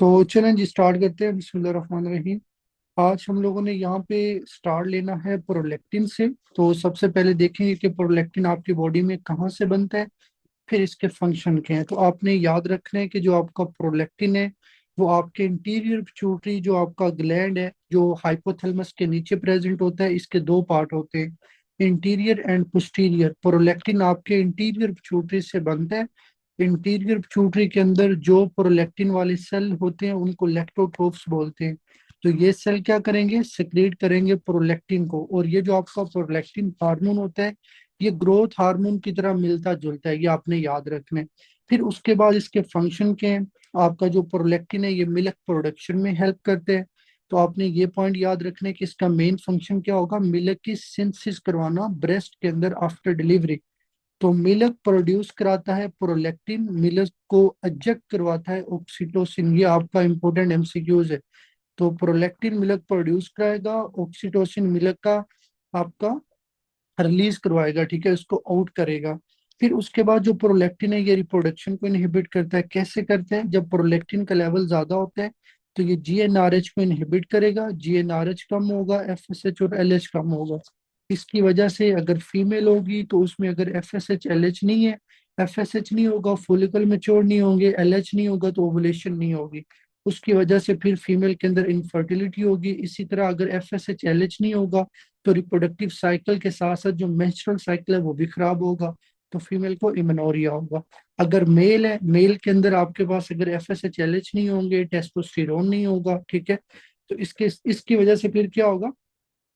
तो चलें जी स्टार्ट करते हैं। बिस्मिल्लाहिर्रहमानिर्रहीम। आज हम लोगों ने यहाँ पे स्टार्ट लेना है प्रोलेक्टिन से। तो सबसे पहले देखेंगे कि प्रोलेक्टिन आपकी बॉडी में कहाँ से बनता है, फिर इसके फंक्शन क्या है। तो आपने याद रखना है कि जो आपका प्रोलेक्टिन है वो आपके इंटीरियर पिट्यूटरी, जो आपका ग्लैंड है जो हाइपोथैलेमस के नीचे प्रेजेंट होता है, इसके दो पार्ट होते हैं, इंटीरियर एंड पोस्टीरियर। प्रोलेक्टिन आपके इंटीरियर पिट्यूटरी से बनता है। इंटीरियर पिट्यूटरी के अंदर जो प्रोलेक्टिन वाले सेल होते हैं उनको लैक्टोट्रोफ्स बोलते हैं। तो ये सेल क्या करेंगे, सिक्रीट करेंगे प्रोलेक्टिन को। और ये जो आपका प्रोलेक्टिन हार्मोन होता है ये ग्रोथ हार्मोन की तरह मिलता जुलता है, ये आपने याद रखना है। फिर उसके बाद इसके फंक्शन के हैं। आपका जो प्रोलेक्टिन है ये मिल्क प्रोडक्शन में हेल्प करते हैं। तो आपने ये पॉइंट याद रखना है कि इसका मेन फंक्शन क्या होगा, मिल्क की सिंथेसिस करवाना ब्रेस्ट के अंदर आफ्टर डिलीवरी। तो मिल्क प्रोड्यूस कराता है प्रोलेक्टिन, मिल्क को एजेक्ट करवाता है ऑक्सीटोसिन। ये आपका इंपॉर्टेंट एमसीक्यूज है। तो प्रोलेक्टिन मिल्क प्रोड्यूस कराएगा, ऑक्सीटोसिन मिल्क का आपका रिलीज करवाएगा, ठीक है, इसको आउट करेगा। फिर उसके बाद जो प्रोलेक्टिन है ये रिप्रोडक्शन को इनहिबिट करता है। कैसे करते हैं, जब प्रोलेक्टिन का लेवल ज्यादा होता है तो ये जीएनआरएच को इनहिबिट करेगा, जीएनआरएच कम होगा, एफएसएच और एलएच कम होगा। इसकी वजह से अगर फीमेल होगी तो उसमें अगर एफएसएच एलएच नहीं है, एफएसएच नहीं होगा, फोलिकल मेच्योर नहीं होंगे, एलएच नहीं होगा तो ओवुलेशन नहीं होगी। उसकी वजह से फिर फीमेल के अंदर इनफर्टिलिटी होगी। इसी तरह अगर एफएसएच एलएच नहीं होगा तो रिप्रोडक्टिव साइकिल के साथ साथ जो मेंस्ट्रुअल साइकिल है वो भी खराब होगा, तो फीमेल को इमेनोरिया होगा। अगर मेल है, मेल के अंदर आपके पास अगर एफएसएच नहीं होंगे, टेस्टोस्टेरोन नहीं होगा, ठीक है, तो इसके इसकी वजह से फिर क्या होगा,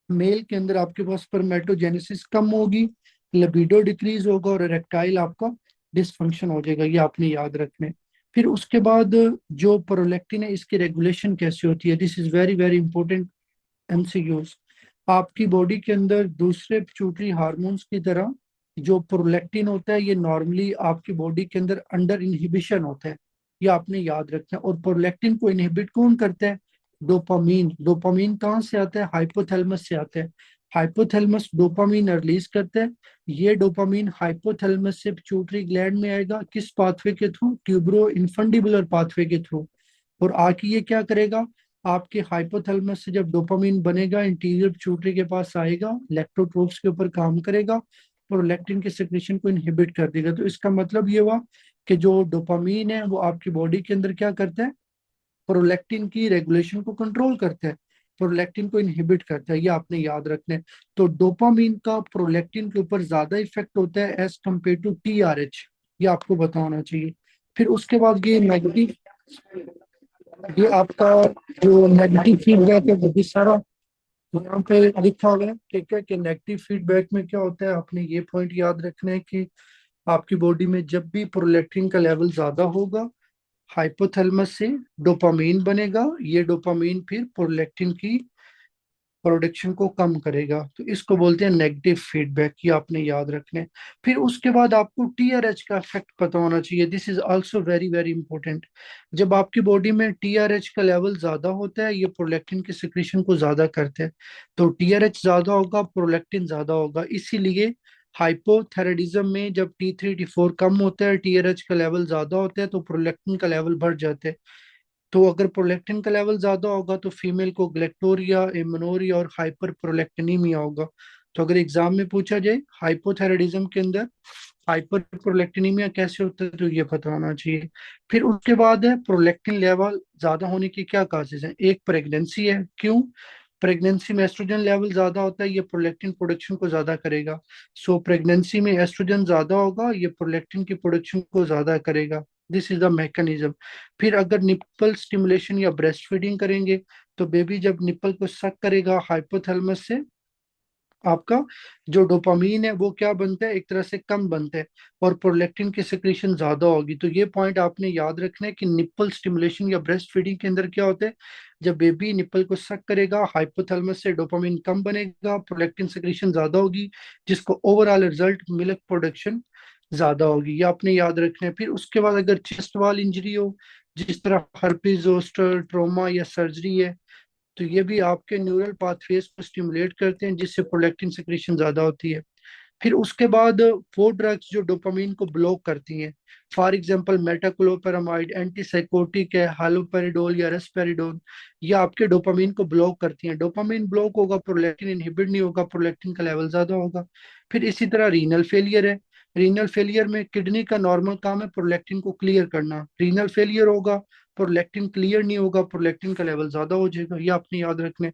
मेल के अंदर आपके पास स्पर्मेटोजेनेसिस कम होगी, लिबिडो डिक्रीज होगा और इरेक्टाइल आपका डिसफंक्शन हो जाएगा। ये आपने याद रखने। फिर उसके बाद जो प्रोलेक्टिन है इसकी रेगुलेशन कैसे होती है, this is very very important MCQs. आपकी बॉडी के अंदर दूसरे पिट्यूटरी हार्मोन्स की तरह जो प्रोलेक्टिन होता है ये नॉर्मली आपकी बॉडी के अंदर अंडर इनहिबिशन होता है, ये आपने याद रखना है। और प्रोलेक्टिन को इनहिबिट कौन करता है, डोपामीन। डोपामीन कहाँ से आता है, हाइपोथैलेमस से आता है। हाइपोथैलेमस डोपामीन रिलीज करता है। ये डोपामीन हाइपोथैलेमस से पिट्यूटरी ग्लैंड में आएगा, किस पाथवे के थ्रू, ट्यूबरो इन्फंडिबुलर पाथवे के थ्रू। और आके ये क्या करेगा, आपके हाइपोथैलेमस से जब डोपामीन बनेगा इंटीरियर पिट्यूटरी के पास आएगा, लैक्टोट्रोप्स के ऊपर काम करेगा, प्रोलेक्टिन के सेक्रेशन को इनहिबिट कर देगा। तो इसका मतलब ये हुआ कि जो डोपामीन है वो आपकी बॉडी के अंदर क्या करता है, प्रोलेक्टिन की रेगुलेशन को कंट्रोल करता है, प्रोलेक्टिन को इनहिबिट करता है, ये आपने याद रखना है। तो डोपामीन का प्रोलेक्टिन के ऊपर ज्यादा इफेक्ट होता है एज कम्पेयर टू टीआरएच, ये आपको बताना चाहिए। फिर उसके बाद ये नेगेटिव, ये आपका जो नेगेटिव फीडबैक है वो भी सारा यहाँ पे लिखा हुआ है, ठीक है, कि नेगेटिव फीडबैक में क्या होता है। आपने ये पॉइंट याद रखना है कि आपकी बॉडी में जब भी प्रोलेक्टिन का लेवल ज्यादा होगा, हाइपोथैलेमस से डोपामीन बनेगा, ये डोपामीन फिर प्रोलेक्टिन की प्रोडक्शन को कम करेगा। तो इसको बोलते हैं नेगेटिव फीडबैक, ये आपने याद रखना है। फिर उसके बाद आपको टीआरएच का इफेक्ट पता होना चाहिए, this is also very very important. जब आपकी बॉडी में टीआरएच का लेवल ज्यादा होता है ये प्रोलेक्टिन के सिक्रीशन को ज्यादा करते हैं। तो टीआरएच ज्यादा होगा, प्रोलेक्टिन ज्यादा होगा, इसीलिए हाइपोथायराइडिज्म में जब T3 T4 कम होता है, टीआरएच का लेवल ज्यादा होता है, तो प्रोलेक्टिन का लेवल बढ़ जाता है। तो अगर प्रोलेक्टिन का लेवल ज्यादा होगा तो फीमेल को ग्लेक्टोरिया, एमनोरिया और हाइपर प्रोलेक्टिनीमिया होगा। तो अगर एग्जाम में पूछा जाए हाइपोथायराइडिज्म के अंदर हाइपर प्रोलेक्टिनीमिया कैसे होता है तो ये पता होना चाहिए। फिर उसके बाद है प्रोलेक्टिन लेवल ज्यादा होने की क्या काजेज हैं, एक प्रेगनेंसी है। क्यों, प्रेगनेंसी में एस्ट्रोजन लेवल ज्यादा होता है, ये प्रोलेक्टिन प्रोडक्शन को ज्यादा करेगा। सो प्रेगनेंसी में एस्ट्रोजन ज्यादा होगा, ये प्रोलेक्टिन की प्रोडक्शन को ज्यादा करेगा। This is the mechanism. फिर अगर निप्पल स्टिमुलेशन या ब्रेस्ट फीडिंग करेंगे तो बेबी जब निप्पल को सक करेगा हाइपोथैलेमस से, आपका जो डोपामीन है वो क्या बनता है, एक तरह से कम बनता है और प्रोलेक्टिन की सिक्रीशन ज्यादा होगी। तो ये पॉइंट आपने याद रखना है कि निप्पल स्टिमुलेशन या ब्रेस्ट फीडिंग के अंदर क्या होता है, जब बेबी निप्पल को सक करेगा हाइपोथैलेमस से डोपामीन कम बनेगा, प्रोलेक्टिन सिक्रीशन ज्यादा होगी, जिसको ओवरऑल रिजल्ट मिल्क प्रोडक्शन ज्यादा होगी, ये आपने याद रखना है। फिर उसके बाद अगर चेस्ट वाल इंजरी हो, जिस तरह हर्पीज जोस्टर, ट्रोमा या सर्जरी है, तो ये भी आपके न्यूरल पाथवेज को स्टिमुलेट करते हैं जिससे प्रोलेक्टिन सिक्रीशन ज्यादा होती है। फिर उसके बाद वो ड्रग्स जो डोपामीन को ब्लॉक करती हैं, फॉर एग्जांपल मेटाक्लोपेरामाइड, एंटीसाइकोटिक है, हालोपेरिडोल या रेस्पेरिडोल, ये आपके डोपामीन को ब्लॉक करती हैं। डोपामीन ब्लॉक होगा, प्रोलैक्टिन इनहिबिट नहीं होगा, प्रोलैक्टिन का लेवल ज्यादा होगा। फिर इसी तरह रीनल फेलियर है। रीनल फेलियर में किडनी का नॉर्मल काम है प्रोलैक्टिन को क्लियर करना, रीनल फेलियर होगा, प्रोलैक्टिन क्लियर नहीं होगा, प्रोलैक्टिन का लेवल ज्यादा हो जाएगा, ये आपने याद रखना है।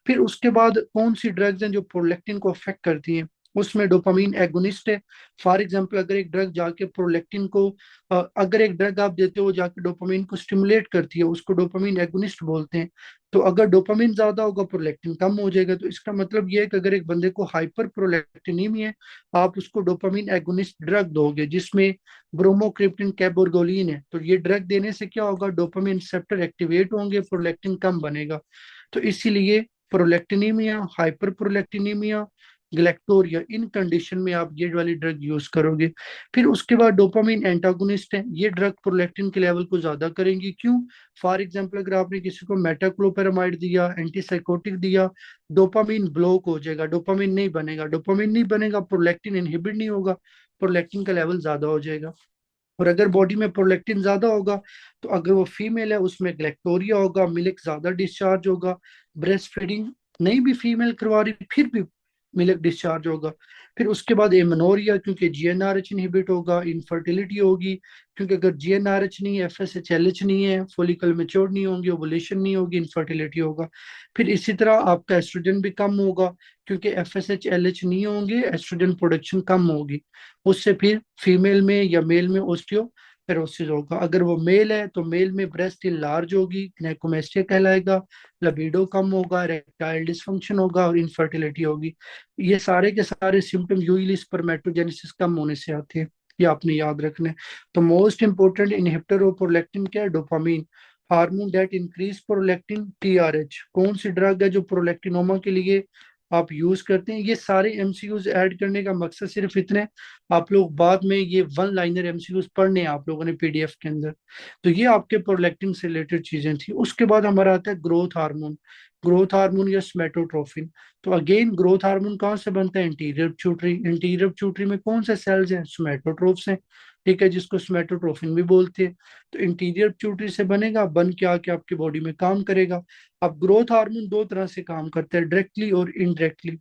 फिर उसके बाद कौन सी ड्रग्स हैं जो प्रोलैक्टिन को अफेक्ट करती हैं, उसमें डोपामीन एगोनिस्ट है। फॉर एग्जांपल अगर एक ड्रग जाके प्रोलैक्टिन को अगर एक ड्रग आप देते हो जाके डोपामीन को स्टिमुलेट करती है, उसको डोपामीन एगोनिस्ट बोलते हैं। तो अगर डोपामीन ज्यादा होगा प्रोलैक्टिन कम हो जाएगा। तो इसका मतलब ये है कि अगर एक बंदे को हाइपर प्रोलैक्टिनीमिया है, आप उसको डोपामीन एगोनिस्ट ड्रग दोगे जिसमें ब्रोमोक्रिप्टिन कैबोरगोलिन है, तो ये ड्रग देने से क्या होगा, डोपामिन रिसेप्टर एक्टिवेट होंगे, प्रोलैक्टिन कम बनेगा। तो इसीलिए प्रोलैक्टिनीमिया, हाइपर प्रोलैक्टिनीमिया, ग्लैक्टोरिया, इन कंडीशन में आप ये वाली ड्रग यूज करोगे। फिर उसके बाद डोपामिन एंटागोनिस्ट है, ये ड्रग प्रोलैक्टिन के लेवल को ज्यादा करेंगी। क्यों? फॉर एग्जांपल अगर आपने किसी को मेटाक्लोपेरामाइड दिया, एंटीसाइकोटिक दिया, डोपामिन ब्लॉक हो जाएगा, डोपामिन नहीं बनेगा, डोपामिन नहीं बनेगा, प्रोलैक्टिन इनहिबिट नहीं होगा, प्रोलैक्टिन का लेवल ज्यादा हो जाएगा। और अगर बॉडी में प्रोलैक्टिन ज्यादा होगा, तो अगर वो फीमेल है उसमें ग्लैक्टोरिया होगा, मिल्क ज्यादा डिस्चार्ज होगा, ब्रेस्ट फीडिंग नहीं भी फीमेल करवा रही फिर भी मिल्क डिस्चार्ज होगा। फिर उसके बाद एमनोरिया, क्योंकि जीएनआरएच इनहिबिट होगा, इनफर्टिलिटी होगी, क्योंकि अगर जीएनआरएच नहीं है, एफएसएचएलएच नहीं है, फोलिकल मेच्योर नहीं होंगे, ओवुलेशन नहीं होगी, इनफर्टिलिटी होगा। फिर इसी तरह आपका एस्ट्रोजन भी कम होगा, क्योंकि एफएसएचएलएच नहीं होंगे, एस्ट्रोजन प्रोडक्शन कम होगी। उससे फिर फीमेल में या मेल में ओस्टियोपेरोसिस होगा। अगर वो मेल है तो मेल में ब्रेस्ट लार्ज होगी, gynecomastia कहलाएगा, लिबिडो कम होगा, इरेक्टाइल डिसफंक्शन होगा और इनफर्टिलिटी होगी। ये सारे के सारे सिम्टम यूजली स्पर्मेटोजेनेसिस कम होने से आते हैं, ये आपने याद रखना है। तो most important inhibitor of prolactin क्या है? Dopamine, hormone that increase prolactin, TRH. कौन सी ड्रग है जो प्रोलैक्टिनोमा के लिए आप यूज करते हैं? ये सारे एमसीक्यूज ऐड करने का मकसद सिर्फ इतने, आप लोग बाद में ये वन लाइनर एमसीक्यूज पढ़ने हैं आप लोगों ने पीडीएफ के अंदर। तो ये आपके प्रोलैक्टिन से रिलेटेड चीजें थी। उसके बाद हमारा आता है ग्रोथ हार्मोन, ग्रोथ हार्मोन या स्मेटोट्रोफिन। तो अगेन ग्रोथ हार्मोन कहाँ से बनता है? इंटीरियर प्यूटरी। इंटीरियर प्यूटरी में कौन से सेल्स हैं? स्मेटोट्रोफ्स हैं, ठीक है, जिसको स्मेटोट्रोफिन भी बोलते हैं। तो इंटीरियर प्यूटरी से बनेगा, बन के आके आपकी बॉडी में काम करेगा। अब ग्रोथ हार्मोन दो तरह से काम करता है, डायरेक्टली और इनडायरेक्टली।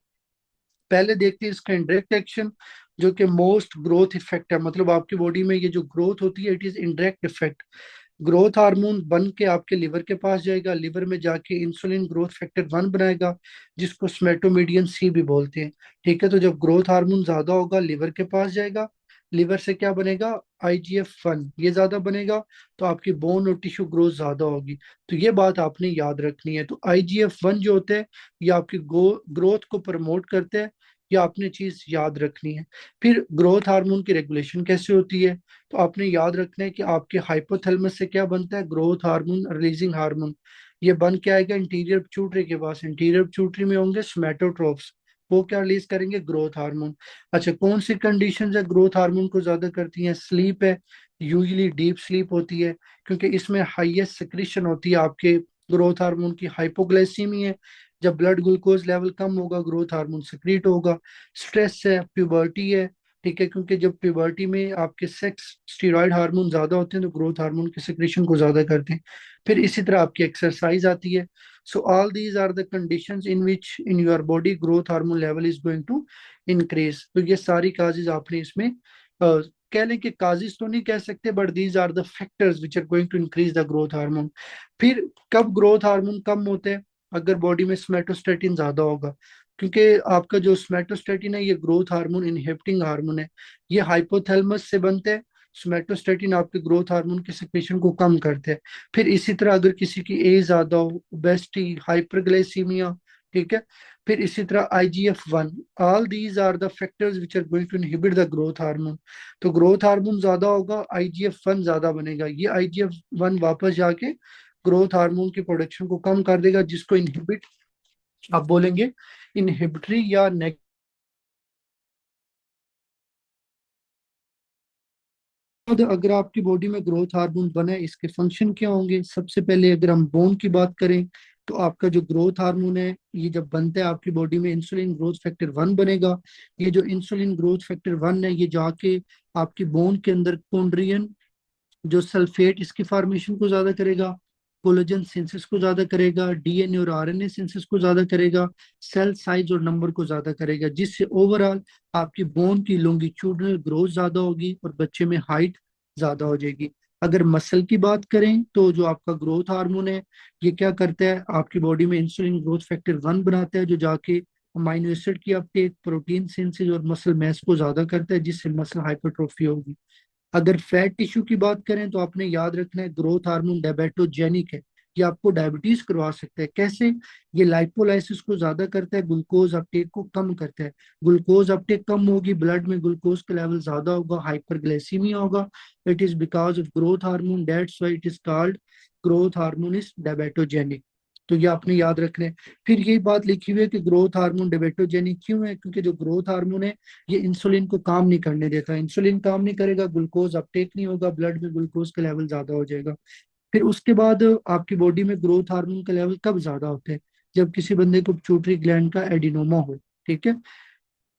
पहले देखते हैं इसका इनडायरेक्ट एक्शन, जो कि मोस्ट ग्रोथ इफेक्ट है, मतलब आपकी बॉडी में ये जो ग्रोथ होती है it is indirect effect. Growth hormone बन के आपके लिवर के पास जाएगा, लिवर में जाके इंसुलिन ग्रोथ फैक्टर 1 बनाएगा, जिसको स्मेटोमीडियन सी भी बोलते हैं। ठीक है, तो जब ग्रोथ हार्मोन ज्यादा होगा लिवर के पास जाएगा, लिवर से क्या बनेगा? IGF-1, ये ज्यादा बनेगा, तो आपकी बोन और टिश्यू ग्रोथ ज्यादा होगी। तो ये बात आपने याद रखनी है। तो IGF-1 जो होते हैं ये आपकी ग्रोथ को प्रमोट करते हैं, ये आपने चीज याद रखनी है। फिर ग्रोथ हार्मोन की रेगुलेशन कैसे होती है? तो आपने याद रखना है कि आपके हाइपोथैलेमस से क्या बनता है? Growth hormone releasing hormone. ये बन के आएगा इंटीरियर पिट्यूटरी के पास, इंटीरियर पिट्यूटरी में होंगे स्मेटोट्रोफ्स, वो क्या रिलीज करेंगे? Growth hormone. अच्छा, कौन सी कंडीशंस है ग्रोथ हार्मोन को ज्यादा करती हैं? स्लीप है, यूजली डीप स्लीप होती है, क्योंकि इसमें हाईएस्ट सिक्रीशन होती है आपके ग्रोथ हार्मोन की। हाइपोग्लाइसीमी है, जब ब्लड ग्लूकोज लेवल कम होगा ग्रोथ हार्मोन सिक्रीट होगा। स्ट्रेस है, प्यूबर्टी है, ठीक है, क्योंकि जब प्यूबर्टी में आपके सेक्स स्टीरॉयड हार्मोन ज्यादा होते हैं तो ग्रोथ हार्मोन के सिक्रीशन को ज्यादा करते हैं। फिर इसी तरह आपकी एक्सरसाइज आती है। So all these are the conditions in which in your body growth hormone level is going to increase. तो ये सारी काजेज आपने इसमें कह लें कि काजेज तो नहीं कह सकते, but these are the factors which are going to increase the growth hormone. फिर कब ग्रोथ हार्मोन कम होते हैं? अगर बॉडी में स्मेटोस्टेटिन ज्यादा होगा, क्योंकि आपका जो स्मेटोस्टेटिन है ये ग्रोथ हार्मोन इनहिबिटिंग हार्मोन है, ये हाइपोथैलेमस से बनते हैं। स्मेटोस्टेटिन आपके ग्रोथ हार्मोन के सिक्रेशन को कम करते हैं। फिर इसी तरह अगर किसी की एज ज्यादा हो, ओबेसिटी, हाइपरग्लाइसीमिया, ठीक है, फिर इसी तरह IGF-1, all these are the factors which are going to inhibit the growth hormone. तो ग्रोथ हार्मोन ज्यादा होगा, IGF-1 ज्यादा बनेगा, ये IGF-1 वापस जाके ग्रोथ हार्मोन की प्रोडक्शन को कम कर देगा, जिसको इनहिबिट आप बोलेंगे, इनहिबिटरी या नेगेटिव। अगर आपकी बॉडी में ग्रोथ हार्मोन बने, इसके फंक्शन क्या होंगे? सबसे पहले अगर हम बोन की बात करें, तो आपका जो ग्रोथ हार्मोन है ये जब बनता है आपकी बॉडी में, इंसुलिन ग्रोथ फैक्टर 1 बनेगा। ये जो इंसुलिन ग्रोथ फैक्टर 1 है ये जाके आपकी बोन के अंदर कॉन्ड्रियन जो सल्फेट इसकी फॉर्मेशन को ज्यादा करेगा, कोलेजन सिंथेसिस को ज्यादा करेगा, डीएनए और आरएनए सिंथेसिस को ज्यादा करेगा, सेल साइज और नंबर को ज्यादा करेगा, जिससे ओवरऑल आपकी बोन की लॉन्गिट्यूडनल ग्रोथ ज्यादा होगी और बच्चे में हाइट ज्यादा हो जाएगी। अगर मसल की बात करें तो जो आपका ग्रोथ हार्मोन है ये क्या करता है, आपकी बॉडी में इंसुलिन ग्रोथ फैक्टर 1 बनाता है जो जाके अमाइनो एसिड की अपटेक, प्रोटीन सिंथेसिस और मसल मैस को ज्यादा करता है, जिससे मसल हाइपरट्रोफी होगी। अगर फैट टिश्यू की बात करें तो आपने याद रखना है ग्रोथ हार्मोन डायबिटोजेनिक है। ये आपको डायबिटीज करवा सकता है। कैसे? ये लाइपोलाइसिस को ज्यादा करता है, ग्लूकोज अपटेक को कम करता है। ग्लूकोज अपटेक कम होगी, ब्लड में ग्लूकोज का लेवल ज्यादा होगा, हाइपरग्लाइसीमिया होगा। It is because of growth hormone, that's why it is called growth hormone is diabetogenic. तो ये आपने याद रखना है। फिर यही बात लिखी हुई है कि ग्रोथ हार्मोन डायबिटोजेनिक क्यों है, क्योंकि जो ग्रोथ हार्मोन है ये इंसुलिन को काम नहीं करने देता। इंसुलिन काम नहीं करेगा, ग्लूकोज अपटेक नहीं होगा, ब्लड में ग्लूकोज का लेवल ज्यादा हो जाएगा। फिर उसके बाद आपकी बॉडी में ग्रोथ हार्मोन का लेवल कब ज्यादा होता है? जब किसी बंदे को पिट्यूटरी ग्लैंड का एडिनोमा हो। ठीक है।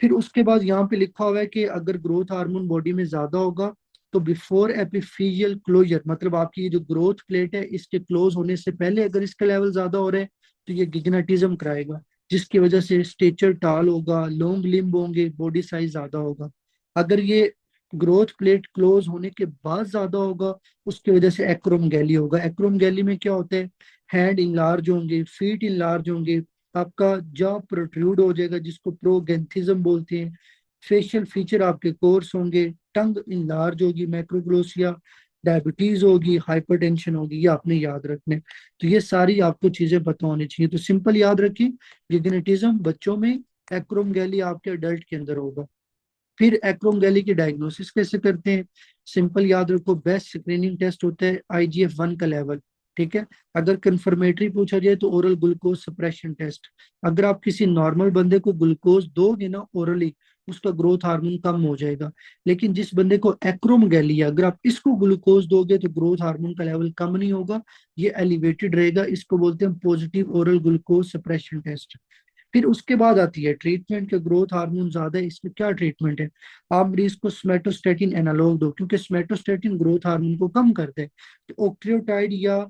फिर उसके बाद यहाँ पे लिखा हुआ है कि अगर ग्रोथ हार्मोन बॉडी में ज्यादा होगा तो बिफोर एपिफिजियल क्लोजर, मतलब आपकी ये जो ग्रोथ प्लेट है इसके क्लोज होने से पहले अगर इसका लेवल ज्यादा हो रहा है तो ये गिग्नेटिज्म कराएगा, जिसकी वजह से स्टेचर टाल होगा, लॉन्ग लिम्ब होंगे, बॉडी साइज ज्यादा होगा। अगर ये ग्रोथ प्लेट क्लोज होने के बाद ज्यादा होगा उसकी वजह से एक्रोमगैली होगा। एक्रोमगैली में क्या होता है, हैंड इनलार्ज होंगे, फीट इनलार्ज होंगे, आपका जॉ प्रोट्रूड हो जाएगा जिसको प्रोगेंथिज्म बोलते हैं, फेशियल फीचर आपके कोर्स होंगे, टंग इनलार्ज होगी, मैक्रोग्लोसिया, डायबिटीज होगी, हाइपरटेंशन होगी। ये आपने याद रखने। तो ये सारी आपको चीजें पता होनी चाहिए। तो सिंपल याद रखिए, गिग्नेटिज्म बच्चों में, एक्रोमगैली आपके अडल्ट के अंदर होगा। फिर एक्रोमगैली की डायग्नोसिस कैसे करते हैं? सिंपल याद रखो, बेस्ट स्क्रीनिंग टेस्ट होता है IGF-1 का लेवल। ठीक है। अगर कंफर्मेटरी पूछा जाए तो ओरल ग्लूकोज सप्रेशन टेस्ट। अगर आप किसी नॉर्मल बंदे को ग्लूकोज दोगे ना ओरली, उसका ग्रोथ हार्मोन कम हो जाएगा। लेकिन जिस बंदे को एक्रोमगैली है अगर आप इसको ग्लूकोज दोगे तो ग्रोथ हार्मोन का लेवल कम नहीं होगा, ये एलिवेटेड रहेगा। इसको बोलते हैं positive oral glucose suppression test. फिर उसके बाद आती है ट्रीटमेंट के, ग्रोथ हार्मोन ज्यादा है इसमें क्या ट्रीटमेंट है? आप मरीज को स्मेटोस्टेटिन एनालॉग दो, क्योंकि स्मेटोस्टेटिन ग्रोथ हार्मोन को कम करते हैं। तो ऑक्ट्रियोटाइड या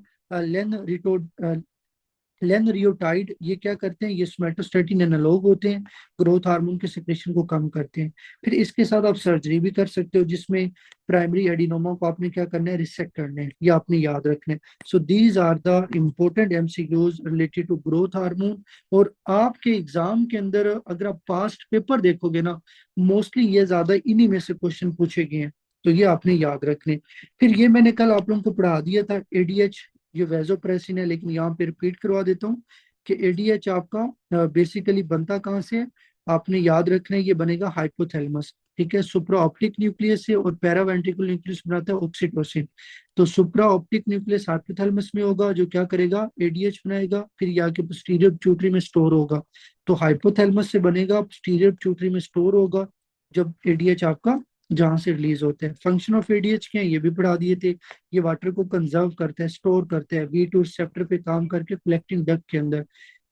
लेनरियोटाइड ये क्या करते हैं, ये स्मेटोस्टेटिन एनालॉग होते हैं, ग्रोथ हार्मोन के सिक्रेशन को कम करते हैं। फिर इसके साथ आप सर्जरी भी कर सकते हो, जिसमें प्राइमरी एडिनोमा को आपने क्या करना है, रिसेक्ट करना है। ये आपने याद रखना है। So these are the important MCQs related to growth hormone. और आपके एग्जाम के अंदर अगर आप पास्ट पेपर देखोगे ना, मोस्टली ये ज्यादा इन्हीं में से क्वेश्चन पूछे गए हैं। तो ये आपने याद रखने। फिर ये मैंने कल आप लोगों को पढ़ा दिया था ADH, ये वेजोप्रेसिन है, लेकिन यहाँ पे रिपीट करवा देता हूँ कि ADH आपका बेसिकली बनता कहाँ से है? आपने याद रखना है, ये बनेगा हाइपोथैलेमस। ठीक है। सुप्रा ऑप्टिक न्यूक्लियस से, और पैरावेंट्रिकुलर न्यूक्लियस बनाता है ऑक्सीटोसिन। तो सुप्रा ऑप्टिक न्यूक्लियस हाइपोथैलेमस में होगा जो क्या करेगा, ADH बनाएगा, फिर ये आके पोस्टीरियर पिट्यूटरी में स्टोर होगा। तो हाइपोथैलेमस से बनेगा, पोस्टीरियर पिट्यूटरी में स्टोर होगा जब ADH आपका जहां से रिलीज होते हैं। फंक्शन ऑफ ADH क्या है ये भी पढ़ा दिए थे। ये वाटर को कंजर्व करते हैं, स्टोर करते हैं, V2 रिसेप्टर पे काम करके कलेक्टिंग डक्ट के अंदर।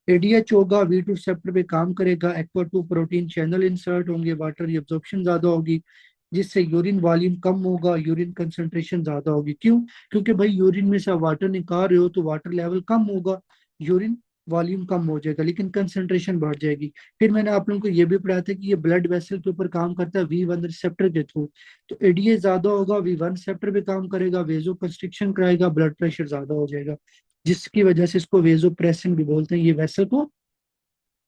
ADH होगा, V2 रिसेप्टर पे काम करेगा, एक्वा 2 प्रोटीन चैनल इंसर्ट होंगे, वाटर की एब्जॉर्प्शन ज्यादा होगी, जिससे यूरिन वॉल्यूम कम होगा, यूरिन कंसंट्रेशन ज्यादा होगी। क्यों? क्योंकि भाई यूरिन में से आप वाटर निकाल रहे हो तो वाटर लेवल कम होगा, यूरिन वॉल्यूम कम हो जाएगा, लेकिन कंसंट्रेशन बढ़ जाएगी। फिर मैंने आप लोगों को ये भी पढ़ाया था कि ये ब्लड वेसल के ऊपर काम करता है V1 रिसेप्टर के थ्रू। तो ADH ज्यादा होगा, V1 रिसेप्टर पे काम करेगा, वेजो कंस्ट्रिक्शन कराएगा, ब्लड प्रेशर ज्यादा हो जाएगा, जिसकी वजह से इसको वेजो प्रेसिंग भी बोलते हैं। ये वेसल को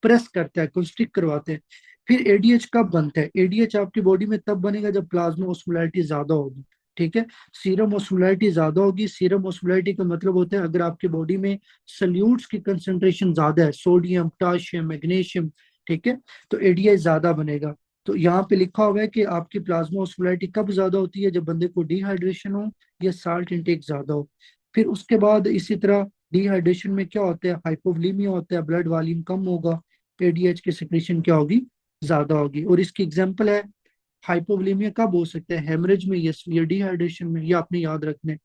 प्रेस करता है, कंस्ट्रिक्ट करवाते हैं। फिर ADH कब बनता है? ADH आपकी बॉडी में तब बनेगा जब प्लाज्मा ऑस्मोलैरिटी ज्यादा होगी। ठीक है। सीरम ऑस्मोलैरिटी ज्यादा होगी। सीरम ऑस्मोलैरिटी का मतलब होता है अगर आपकी बॉडी में सल्यूट्स की कंसंट्रेशन ज्यादा है, सोडियम, पोटाशियम, मैग्नीशियम, ठीक है, तो ADH ज्यादा बनेगा। तो यहाँ पे लिखा हुआ है कि आपकी प्लाज्मा ऑस्मोलैरिटी कब ज्यादा होती है, जब बंदे को डिहाइड्रेशन हो या साल्ट इंटेक ज्यादा हो। फिर उसके बाद इसी तरह डिहाइड्रेशन में क्या होता है, हाइपोवोलेमिया होता है, ब्लड वॉल्यूम कम होगा, ADH की सिक्रेशन क्या होगी, ज्यादा होगी। और इसकी एग्जांपल है, हाइपोवोलेमिया कब हो सकता है, हेमरेज में या सीवियर डिहाइड्रेशन में, ये आपने याद रखना है।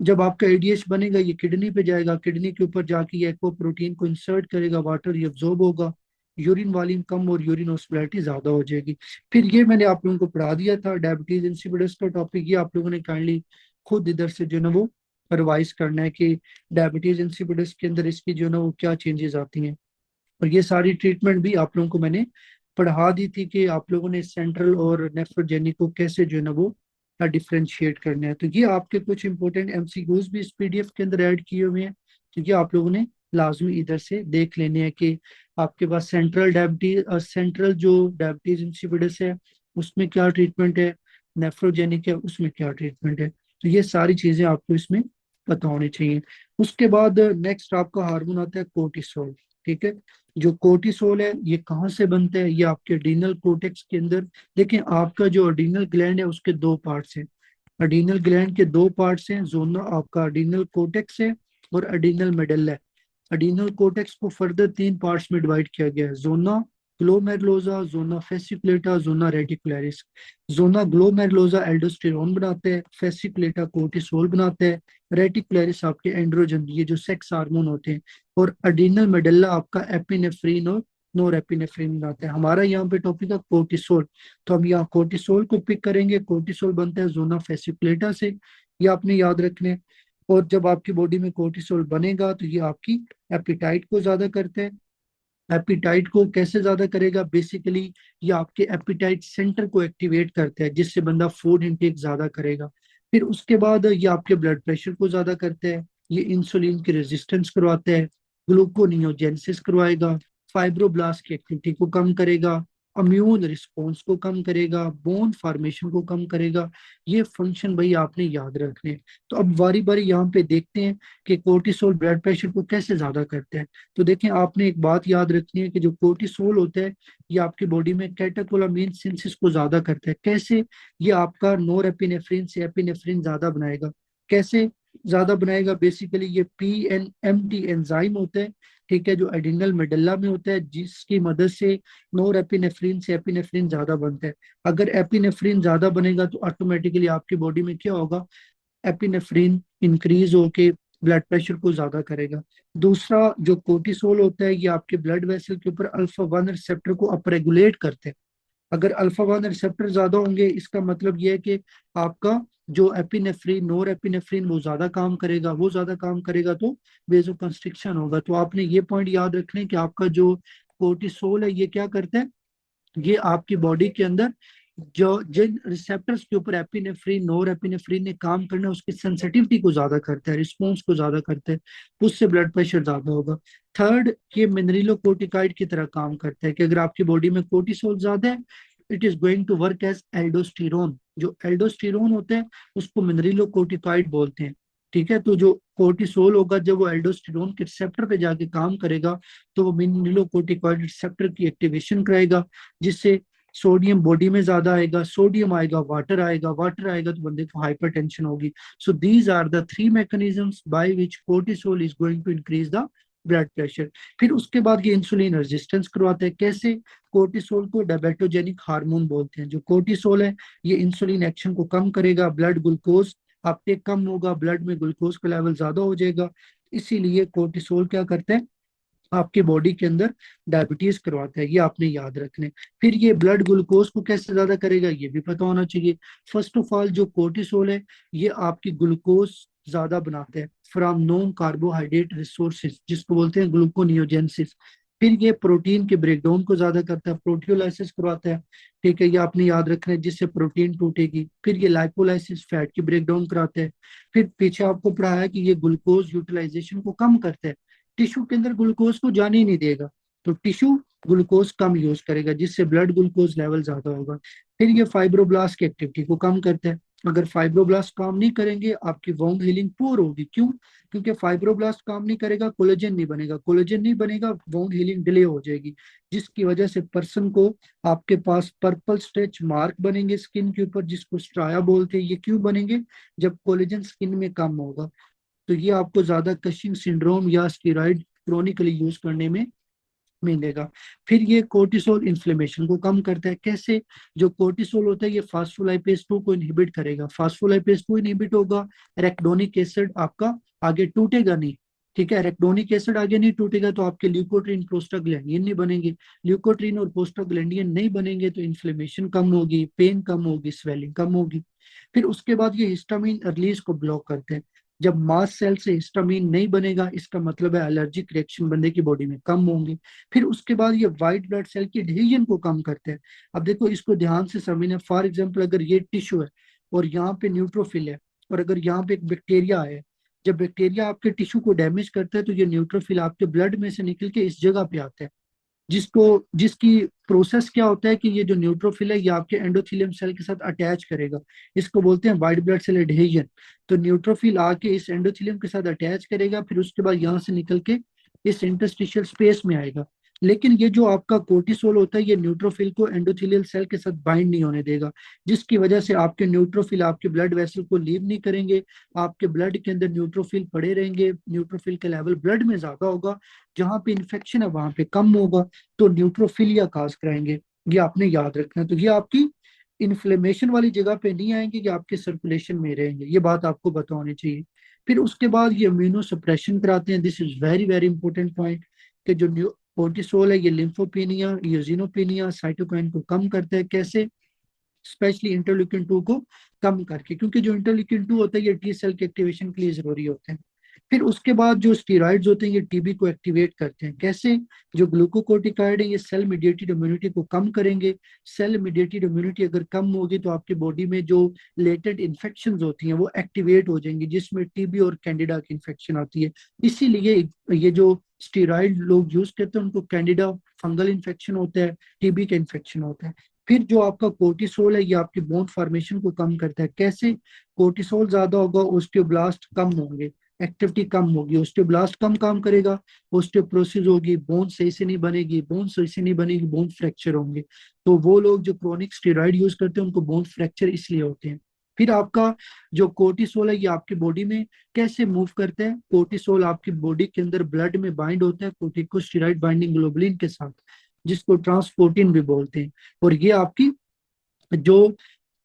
जब आपका एडीएच बनेगा ये किडनी पे जाएगा, किडनी के ऊपर जाके ये एक्वा प्रोटीन को इंसर्ट करेगा, वाटर ये अब्जॉर्ब होगा, यूरिन वॉल्यूम कम और यूरिन ऑस्मोलैरिटी ज्यादा हो जाएगी। फिर ये मैंने आप लोगों को पढ़ा दिया था डायबिटीज इंसिपिडस का टॉपिक, ये आप लोगों ने काइंडली खुद इधर से जो है ना वो रिवाइज करना है कि डायबिटीज इंसिपिडस के अंदर इसकी जो है ना वो क्या चेंजेस आती हैं। और ये सारी ट्रीटमेंट भी आप लोगों को मैंने पढ़ा दी थी कि आप लोगों ने सेंट्रल और नेफ्रोजेनिक को कैसे जो है ना वो डिफ्रेंशिएट करना है। तो ये आपके कुछ इंपॉर्टेंट एमसीक्यूज भी इस पीडीएफ के अंदर ऐड किए हुए हैं, क्योंकि आप लोगों ने लाजमी इधर से देख लेने हैं कि आपके पास सेंट्रल डायबिटीज, सेंट्रल जो डायबिटीज इंसिपिडस है उसमें क्या ट्रीटमेंट है, नेफ्रोजेनिक है उसमें क्या ट्रीटमेंट है। तो ये सारी चीजें आपको इसमें पता होनी चाहिए। उसके बाद नेक्स्ट आपका हार्मोन आता है कोर्टिसोल। ठीक है, जो कोर्टिसोल है ये कहाँ से बनता है, ये आपके एड्रीनल कोर्टेक्स के अंदर। देखिए आपका जो एड्रीनल ग्लैंड है उसके दो पार्ट्स हैं, एड्रीनल ग्लैंड के दो पार्ट्स हैं, जोना आपका एड्रीनल कोर्टेक्स है और एड्रीनल मेडल्ला है। एड्रीनल कोर्टेक्स को फर्दर तीन पार्ट्स में डिवाइड किया गया है, zona glomerulosa, zona fasciculata, zona reticularis. Zona glomerulosa aldosterone बनाते हैं, फेसिकुलेटा कोर्टिसोल बनाते हैं, रेटिकुलरिस आपके एंड्रोजन ये जो सेक्स हार्मोन होते हैं, और एड्रीनल मेडल्ला आपका एपिनेफ्रीन और नोर एपिनेफ्रीन बनाते हैं। हमारा यहाँ पे टॉपिक है कोर्टिसोल, तो हम यहाँ कोर्टिसोल को पिक करेंगे। कोर्टिसोल बनता है जोना फेसिकुलेटा से, ये आपने याद रखने। और जब आपकी बॉडी में कोर्टिसोल बनेगा तो ये आपकी एपिटाइट को ज्यादा करते हैं। एपिटाइट को कैसे ज्यादा करेगा, बेसिकली ये आपके एपिटाइट सेंटर को एक्टिवेट करता है जिससे बंदा फूड इंटेक ज्यादा करेगा। फिर उसके बाद ये आपके ब्लड प्रेशर को ज्यादा करते हैं, ये इंसुलिन की रेजिस्टेंस करवाते हैं, ग्लूकोनियोजेनेसिस करवाएगा, फाइब्रोब्लास्ट की एक्टिविटी को कम करेगा, इम्यून रिस्पॉन्स को कम करेगा, बोन फॉर्मेशन को कम करेगा। ये फंक्शन भाई आपने याद रखने हैं। तो अब बारी बारी यहाँ पे देखते हैं कि कोर्टिसोल ब्लड प्रेशर को कैसे ज्यादा करते हैं। तो देखें आपने एक बात याद रखनी है कि जो कोर्टिसोल होता है ये आपकी बॉडी में कैटेकोलामीन सिंथेसिस को ज्यादा करता है। कैसे, ये आपका नोर एपिनेफ्रिन से एपिनेफ्रिन ज्यादा बनाएगा। कैसे ज्यादा बनाएगा, बेसिकली ये PNMT एंजाइम होता है, ठीक है, जो एडिनल मेडल्ला में होता है, जिसकी मदद से नोर एपिनेफ्रिन से एपिनेफ्रिन ज्यादा बनता है। अगर एपिनेफ्रिन ज्यादा बनेगा तो ऑटोमेटिकली आपकी बॉडी में क्या होगा, एपिनेफ्रिन इंक्रीज होके ब्लड प्रेशर को ज्यादा करेगा। दूसरा जो कोर्टिसोल होता है ये आपके ब्लड वेसल के ऊपर अल्फा वन रिसेप्टर को अपरेगुलेट करते हैं। अगर अल्फा वन रिसेप्टर ज्यादा होंगे इसका मतलब ये है कि आपका जो एपिनेफ्रिन, नोर एपिनेफ्रिन वो ज्यादा काम करेगा, वो ज्यादा काम करेगा तो वेजो कंस्ट्रिक्शन होगा। तो आपने ये पॉइंट याद रखने कि आपका जो कोर्टिसोल है ये क्या करता है, ये आपकी बॉडी के अंदर जो जिन रिसेप्टर्स के ऊपर एपिनेफ्रिन, नोर एपिनेफ्रिन ने काम करना है उसकी सेंसिटिविटी को ज्यादा करता है, रिस्पॉन्स को ज्यादा करता है, उससे ब्लड प्रेशर ज्यादा होगा। थर्ड, ये मिनरलोकोर्टिकाइड की तरह काम करता है कि अगर आपकी बॉडी में कोर्टिसोल ज्यादा है it is going to work as aldosterone. जो एल्डोस्टेरोन होता है उसको मिनरलोकोर्टिकाइड बोलते हैं। ठीक है, तो जो कोर्टिसोल होगा जब वो एल्डोस्टेरोन के रिसेप्टर पे जाके काम करेगा तो वो मिनरलोकोर्टिकॉइड रिसेप्टर की एक्टिवेशन कराएगा, जिससे सोडियम बॉडी में ज्यादा आएगा, सोडियम आएगा, वाटर आएगा, वाटर आएगा तो बंदे को हाइपरटेंशन होगी। So these are the three mechanisms by which cortisol is going to increase the blood pressure. फिर उसके बाद ये इंसुलिन रेजिस्टेंस करवाते हैं। कैसे, कोर्टिसोल को डायबेटोजेनिक हार्मोन बोलते हैं। जो कोर्टिसोल है ये इंसुलिन एक्शन को कम करेगा, ब्लड ग्लूकोज अपटेक कम होगा, ब्लड में ग्लूकोज का लेवल ज्यादा हो जाएगा, इसीलिए कोर्टिसोल क्या करते हैं आपकी बॉडी के अंदर डायबिटीज करवाता है। ये आपने याद रखने। फिर ये ब्लड ग्लूकोज को कैसे ज्यादा करेगा ये भी पता होना चाहिए। फर्स्ट ऑफ ऑल जो कोर्टिसोल है ये आपकी ग्लूकोज ज्यादा बनाता है फ्रॉम नॉन कार्बोहाइड्रेट रिसोर्सेज, जिसको बोलते हैं ग्लूकोनियोजेनेसिस। फिर ये प्रोटीन के ब्रेकडाउन को ज्यादा करता है, प्रोटियोलाइसिस करवाता है, ठीक है, ये आपने याद रखना है, जिससे प्रोटीन टूटेगी। फिर ये लाइपोलाइसिस, फैट की ब्रेकडाउन कराता है। फिर पीछे आपको पढ़ाया कि ये ग्लूकोज यूटिलाइजेशन को कम करता है, टिश्यू के अंदर ग्लूकोज को जाने ही नहीं देगा, तो टिश्यू ग्लूकोज कम यूज करेगा जिससे ब्लड ग्लूकोज लेवल ज्यादा होगा। फिर ये फाइब्रोब्लास्ट की एक्टिविटी को कम करता है। अगर फाइब्रोब्लास्ट काम नहीं करेंगे आपकी वोंड हीलिंग पुअर होगी। क्यों, क्योंकि फाइब्रोब्लास्ट काम नहीं करेगा, कोलेजन नहीं बनेगा, कोलेजन नहीं बनेगा, वोंड हीलिंग डिले हो जाएगी, जिसकी वजह से पर्सन को आपके पास पर्पल स्ट्रेच मार्क बनेंगे स्किन के ऊपर, जिसको स्ट्राया बोलते हैं। ये क्यों बनेंगे, जब कोलेजन स्किन में कम होगा। तो ये आपको ज्यादा कशिंग सिंड्रोम या स्टीरॉइड क्रोनिकली यूज करने में मिलेगा। फिर ये कोर्टिसोल इन्फ्लेमेशन को कम करता है। कैसे? जो कोर्टिसोल होता है ये फास्फोलाइपेज 2 को इनहिबिट करेगा। फास्फोलाइपेज 2 इनहिबिट होगा, एराकिडोनिक एसिड आपका आगे टूटेगा नहीं। ठीक है, एराकिडोनिक एसिड आगे नहीं टूटेगा तो आपके ल्यूकोट्रीन प्रोस्टाग्लैंडिन नहीं बनेंगे। ल्यूकोट्रीन और प्रोस्टाग्लैंडिन नहीं बनेंगे तो इन्फ्लेमेशन कम होगी, पेन कम होगी, स्वेलिंग कम होगी। फिर उसके बाद ये हिस्टामिन रिलीज को ब्लॉक करते हैं। जब मास्ट सेल से हिस्टामिन नहीं बनेगा इसका मतलब है एलर्जिक रिएक्शन बंदे की बॉडी में कम होंगे। फिर उसके बाद ये व्हाइट ब्लड सेल की डिवीजन को कम करते हैं। अब देखो इसको ध्यान से समझना। फॉर एग्जांपल अगर ये टिश्यू है और यहाँ पे न्यूट्रोफिल है, और अगर यहाँ पे एक बैक्टीरिया है, जब बैक्टीरिया आपके टिश्यू को डैमेज करता है तो ये न्यूट्रोफिल आपके ब्लड में से निकल के इस जगह पे आता है, जिसको जिसकी प्रोसेस क्या होता है कि ये जो न्यूट्रोफिल है ये आपके एंडोथेलियम सेल के साथ अटैच करेगा। इसको बोलते हैं व्हाइट ब्लड सेल एडहेजन। तो न्यूट्रोफिल आके इस एंडोथेलियम के साथ अटैच करेगा, फिर उसके बाद यहाँ से निकल के इस इंटरस्टिशियल स्पेस में आएगा। लेकिन ये जो आपका कोर्टिसोल होता है ये न्यूट्रोफिल को एंडोथेलियल सेल के साथ बाइंड नहीं होने देगा, जिसकी वजह से आपके न्यूट्रोफिल आपके ब्लड वेसल को लीव नहीं करेंगे। आपके ब्लड के अंदर न्यूट्रोफिल पड़े रहेंगे, न्यूट्रोफिल का लेवल ब्लड में ज्यादा होगा, जहाँ पे इन्फेक्शन है वहां पे कम होगा, तो न्यूट्रोफिलिया काज कराएंगे। ये आपने याद रखना है। तो ये आपकी इन्फ्लेमेशन वाली जगह पे नहीं आएंगे, ये आपके सर्कुलेशन में रहेंगे। ये बात आपको पता होनी चाहिए। फिर उसके बाद ये इम्यूनो सप्रेशन कराते हैं। This is very very important point कि जो कोर्टिसोल है ये लिम्फोपीनिया, यूजिनोपीनिया, साइटोकाइन को कम करता है। कैसे? स्पेशली इंटरल्यूकिन 2 को कम करके, क्योंकि जो इंटरल्यूकिन 2 होता है ये टी सेल के एक्टिवेशन के लिए जरूरी होते हैं। फिर उसके बाद जो स्टीरॉइड्स होते हैं ये टीबी को एक्टिवेट करते हैं। कैसे? जो ग्लूकोकोर्टिकॉइड है ये सेल मीडिएटेड इम्यूनिटी को कम करेंगे। सेल मीडिएटेड इम्यूनिटी अगर कम होगी तो आपकी बॉडी में जो लेटेंट इन्फेक्शन होती हैं वो एक्टिवेट हो जाएंगी, जिसमें टीबी और कैंडिडा की इन्फेक्शन आती है। इसीलिए ये जो स्टीरॉइड लोग यूज करते हैं उनको कैंडिडा फंगल इन्फेक्शन होता है, टीबी का इन्फेक्शन होता है। फिर जो आपका कोर्टिसोल है ये आपकी बोन फॉर्मेशन को कम करता है। कैसे? कोर्टिसोल ज्यादा होगा, ओस्टियोब्लास्ट कम होंगे, एक्टिविटी कम होगी, ओस्टियोब्लास्ट कम काम करेगा, ओस्टियोप्रोसिस होगी, बोन सही से नहीं बनेगी, बोन सही से नहीं बनेगी, बोन फ्रैक्चर होंगे। तो वो लोग जो क्रोनिक स्टेरॉइड यूज करते हैं उनको बोन फ्रैक्चर इसलिए होते हैं। फिर आपका जो कोर्टिसोल है ये आपकी बॉडी में कैसे मूव करता है? कोर्टिसोल आपकी बॉडी के अंदर ब्लड में बाइंड होता है कोर्टिकोस्टेरॉइड बाइंडिंग ग्लोबुलिन के साथ, जिसको ट्रांसपोर्टिन भी बोलते हैं। और ये आपकी जो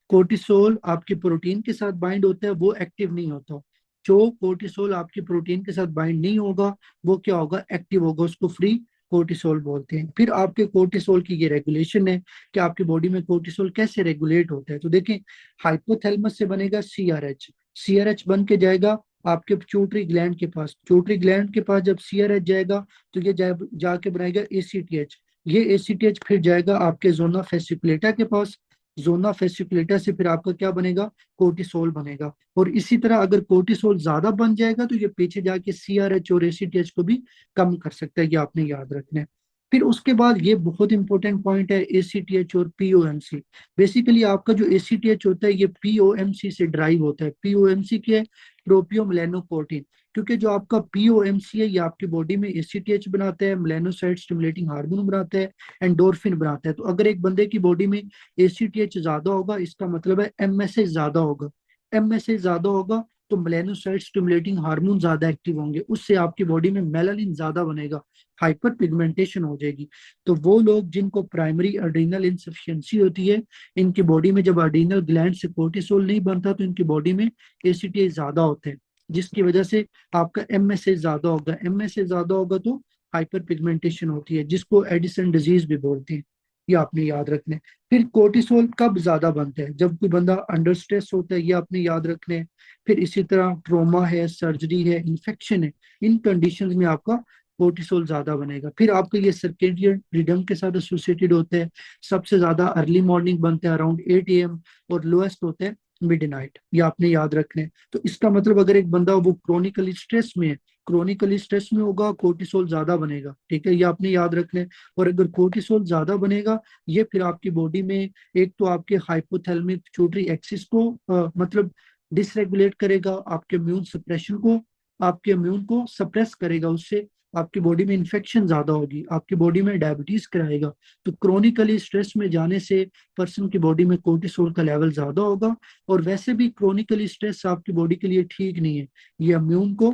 कोर्टिसोल आपकी प्रोटीन के साथ बाइंड होता है वो एक्टिव नहीं होता। जो कोर्टिसोल आपकी प्रोटीन के साथ बाइंड नहीं होगा वो क्या होगा? एक्टिव होगा, उसको फ्री कोर्टिसोल बोलते हैं। फिर आपके कोर्टिसोल की ये रेगुलेशन है कि आपकी बॉडी में कोर्टिसोल कैसे रेगुलेट होता है। तो देखें, हाइपोथैलेमस से बनेगा सीआरएच, सीआरएच बन के जाएगा आपके पिट्यूटरी ग्लैंड के पास, पिट्यूटरी ग्लैंड के पास जब सीआरएच जाएगा तो ये जाके बनाएगा एसीटीएच। ये एसीटीएच फिर जाएगा आपके जोना फेसिकुलेटा के पास, जोना फेसिकुलेटा से फिर आपका क्या बनेगा? कोर्टिसोल बनेगा। और इसी तरह अगर कोर्टिसोल ज्यादा बन जाएगा तो ये पीछे जाके सीआरएच और एसीटीएच को भी कम कर सकता है। ये आपने याद रखना है। फिर उसके बाद ये बहुत इंपॉर्टेंट पॉइंट है एसीटीएच और पीओएमसी। बेसिकली आपका जो एसीटीएच होता है ये पीओएमसी से ड्राइव होता है। पीओएमसी क्या है? प्रोपियोमेलेनोकोर्टिन। क्योंकि जो आपका पीओएमसी है ये आपकी बॉडी में एसीटीएच बनाता है, मेलानोसाइट स्टिमुलेटिंग हार्मोन बनाता है, एंडोर्फिन बनाता है। तो अगर एक बंदे की बॉडी में एसीटीएच ज्यादा होगा इसका मतलब है एमएसएच ज्यादा होगा। एमएसएच ज्यादा होगा तो मेलानोसाइट स्टिमुलेटिंग हार्मोन ज्यादा एक्टिव होंगे, उससे आपकी बॉडी में मेलानिन ज्यादा बनेगा, हाइपर पिगमेंटेशन हो जाएगी। तो वो लोग जिनको प्राइमरी एड्रीनल इंसफिशियंसी होती है, इनकी बॉडी में जब एड्रीनल ग्लैंड से कोर्टिसोल नहीं बनता तो इनकी बॉडी में एसीटीएच ज्यादा होते हैं, जिसकी वजह से आपका एमएसएच ज्यादा होगा। एमएसएच ज्यादा होगा तो हाइपर पिगमेंटेशन होती है, जिसको एडिसन डिजीज भी बोलते हैं। ये आपने याद रखना है। फिर कोर्टिसोल कब ज्यादा बनता है? जब कोई बंदा अंडर स्ट्रेस होता है, ये आपने याद रखना है। फिर इसी तरह ट्रोमा है, सर्जरी है, इन्फेक्शन है, इन कंडीशंस में आपका कोर्टिसोल ज्यादा बनेगा। फिर आपका ये सर्केडियन रिदम के साथ एसोसिएटेड होता है। सबसे ज्यादा अर्ली मॉर्निंग बनता है अराउंड 8 AM, और लोएस्ट होता है मिड नाइट। ये आपने याद रखना है। तो इसका मतलब अगर एक बंदा वो क्रोनिकली स्ट्रेस में है, क्रोनिकली स्ट्रेस में होगा कोर्टिसोल ज्यादा बनेगा। ठीक है, ये आपने याद रखना है। और अगर कोर्टिसोल ज्यादा बनेगा ये फिर आपकी बॉडी में एक तो आपके हाइपोथैलेमिक पिट्यूटरी एक्सिस को मतलब डिसरेगुलेट करेगा, आपके इम्यून सप्रेशन को, आपके इम्यून को सप्रेस करेगा, उससे आपकी बॉडी में इन्फेक्शन ज्यादा होगी, आपकी बॉडी में डायबिटीज कराएगा। तो क्रोनिकली स्ट्रेस में जाने से पर्सन की बॉडी में कोर्टिसोल का लेवल ज्यादा होगा। और वैसे भी क्रोनिकली स्ट्रेस आपकी बॉडी के लिए ठीक नहीं है, ये इम्यून को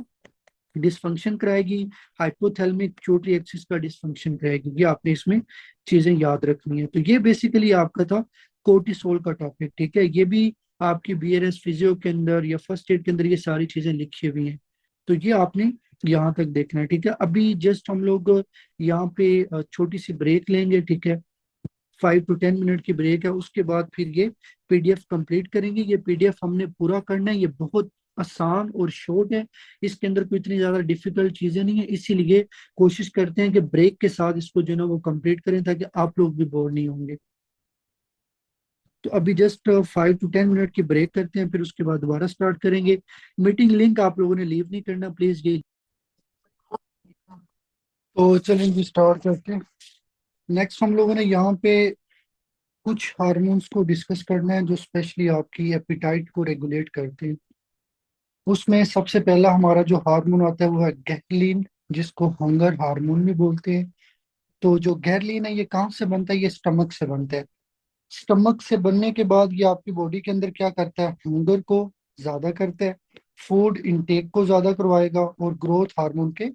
डिसफंक्शन कराएगी, हाइपोथैलेमिक पिट्यूटरी एक्सिस का डिसफंक्शन कराएगी। ये आपने इसमें चीजें याद रखनी है। तो ये बेसिकली आपका था कोर्टिसोल का टॉपिक, ठीक है। ये भी आपकी बीएनएस फिजियो के अंदर या फर्स्ट एड के अंदर ये सारी चीजें लिखी हुई हैं। तो ये आपने यहाँ तक देखना है, ठीक है। अभी जस्ट हम लोग यहाँ पे छोटी सी ब्रेक लेंगे, ठीक है। 5 to 10 मिनट की ब्रेक है, उसके बाद फिर ये पीडीएफ कंप्लीट करेंगे। ये पीडीएफ हमने पूरा करना है, ये बहुत आसान और शॉर्ट है, इसके अंदर कोई इतनी ज्यादा डिफिकल्ट चीजें नहीं है। इसीलिए कोशिश करते हैं कि ब्रेक के साथ इसको जो है ना वो कंप्लीट करें, ताकि आप लोग भी बोर नहीं होंगे। तो अभी जस्ट 5 to 10 मिनट की ब्रेक करते हैं, फिर उसके बाद दोबारा स्टार्ट करेंगे। मीटिंग लिंक आप लोगों ने लीव नहीं करना प्लीज, ये। तो चलेंगे स्टार्ट करते हैं। नेक्स्ट हम लोगों ने यहाँ पे कुछ हार्मोन्स को डिस्कस करना है जो स्पेशली आपकी एपिटाइट को रेगुलेट करते हैं। उसमें सबसे पहला हमारा जो हार्मोन आता है वो है गैरलीन, जिसको हंगर हार्मोन भी बोलते हैं। तो जो गैरलीन है ये कहाँ से बनता है? ये स्टमक से बनता है। स्टमक से बनने के बाद ये आपकी बॉडी के अंदर क्या करता है? हंगर को ज्यादा करता है, फूड इंटेक को ज्यादा करवाएगा और ग्रोथ हार्मोन के